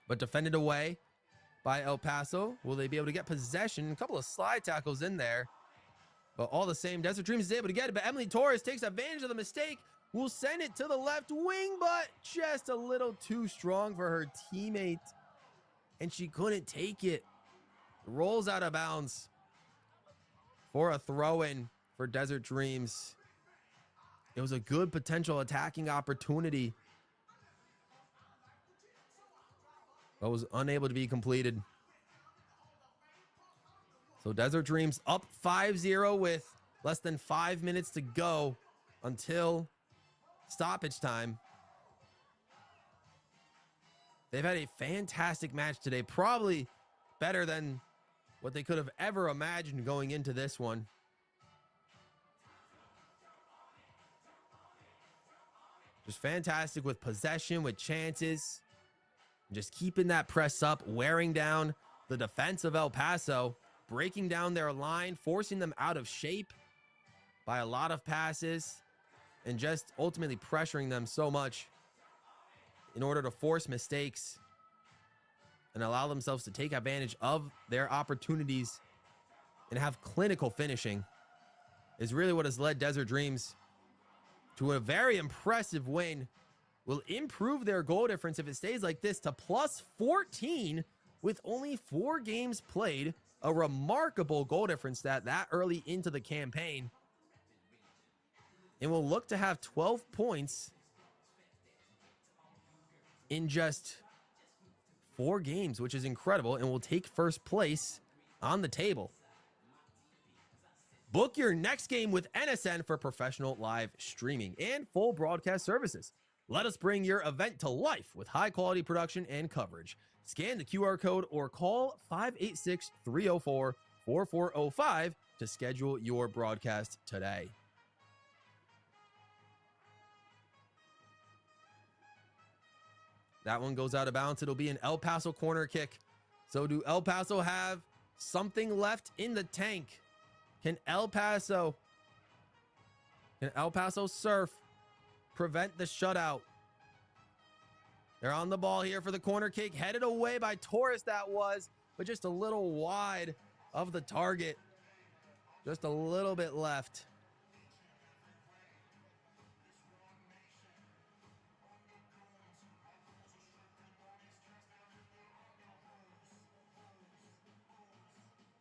But defended away by El Paso. Will they be able to get possession? A couple of slide tackles in there. But all the same, Desert Dreams is able to get it. But Emily Torres takes advantage of the mistake. Will send it to the left wing, but just a little too strong for her teammate. And she couldn't take it. Rolls out of bounds for a throw-in for Desert Dreams. It was a good potential attacking opportunity, but was unable to be completed. So Desert Dreams up 5-0 with less than 5 minutes to go until stoppage time. They've had a fantastic match today, probably better than what they could have ever imagined going into this one. Just fantastic with possession, with chances, just keeping that press up, wearing down the defense of El Paso, breaking down their line, forcing them out of shape by a lot of passes, and just ultimately pressuring them so much in order to force mistakes and allow themselves to take advantage of their opportunities and have clinical finishing is really what has led Desert Dreams to a very impressive win. Will improve their goal difference if it stays like this to plus 14 with only 4 games played. A remarkable goal difference stat that early into the campaign. And will look to have 12 points in just 4 games, which is incredible, and will take first place on the table. Book your next game with NSN for professional live streaming and full broadcast services. Let us bring your event to life with high-quality production and coverage. Scan the QR code or call 586-304-4405 to schedule your broadcast today. That one goes out of bounds. It'll be an El Paso corner kick. So do El Paso have something left in the tank? Can El Paso Surf prevent the shutout? They're on the ball here for the corner kick. Headed away by Torres, that was, but just a little wide of the target. Just a little bit left.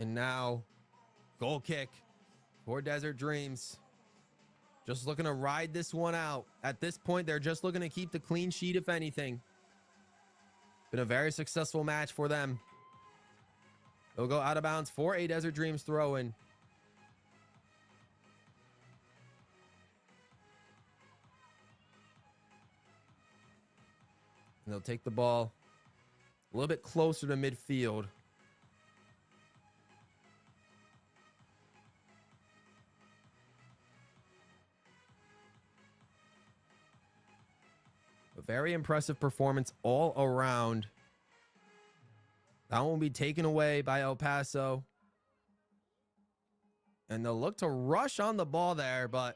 And now, goal kick for Desert Dreams. Just looking to ride this one out. At this point, they're just looking to keep the clean sheet, if anything. Been a very successful match for them. They'll go out of bounds for a Desert Dreams throw-in. And they'll take the ball a little bit closer to midfield. A very impressive performance all around. That one will be taken away by El Paso. And they'll look to rush on the ball there, but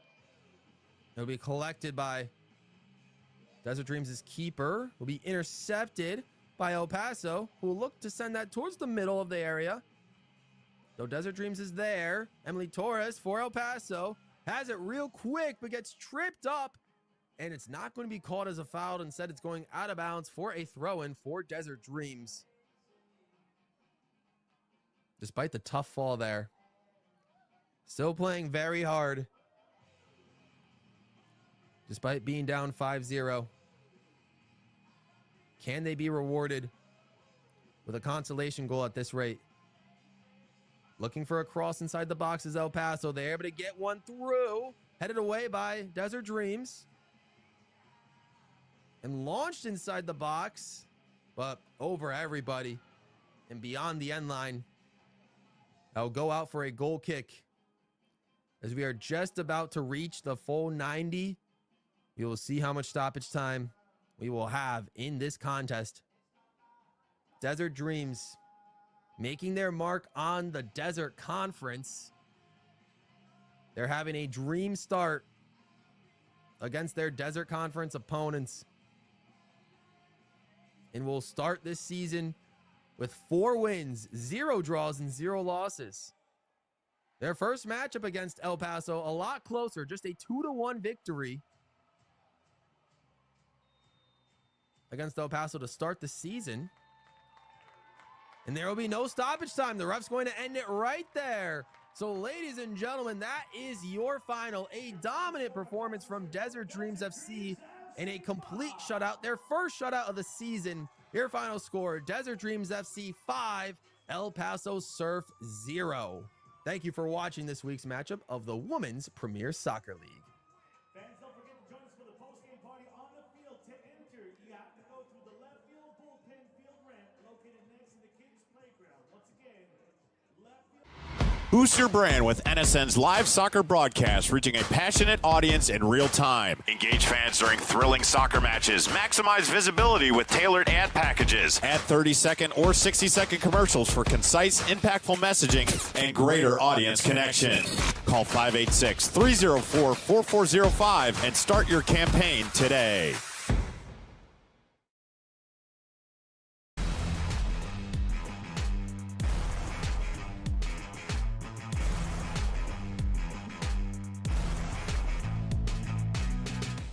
it'll be collected by Desert Dreams' keeper. Will be intercepted by El Paso, who will look to send that towards the middle of the area. Though Desert Dreams is there. Emily Torres for El Paso has it real quick, but gets tripped up. And it's not going to be called as a foul. Instead, it's going out of bounds for a throw-in for Desert Dreams. Despite the tough fall there. Still playing very hard. Despite being down 5-0. Can they be rewarded with a consolation goal at this rate? Looking for a cross inside the box is El Paso. They're able to get one through. Headed away by Desert Dreams. And launched inside the box, but over everybody and beyond the end line. That'll go out for a goal kick. as we are just about to reach the full 90. We will see how much stoppage time we will have in this contest. Desert Dreams making their mark on the Desert Conference. They're having a dream start against their Desert Conference opponents, and will start this season with 4 wins, 0 draws, and 0 losses. Their first matchup against El Paso, a lot closer, just a 2-1 victory against El Paso to start the season. And there will be no stoppage time. The ref's going to end it right there. So, ladies and gentlemen, that is your final. A dominant performance from Desert Dreams FC in a complete shutout, their first shutout of the season. Your final score, Desert Dreams FC 5, El Paso Surf 0. Thank you for watching this week's matchup of the Women's Premier Soccer League. Fans, don't forget to join us for the post-game party on the field. To enter, you have to go through the left field bullpen field ramp located next to the kids' playground. Once again, left field. Boost your brand with NSN's live soccer broadcast, reaching a passionate audience in real time. Engage fans during thrilling soccer matches. Maximize visibility with tailored ad packages. Add 30-second or 60-second commercials for concise, impactful messaging and greater audience connection. Call 586-304-4405 and start your campaign today.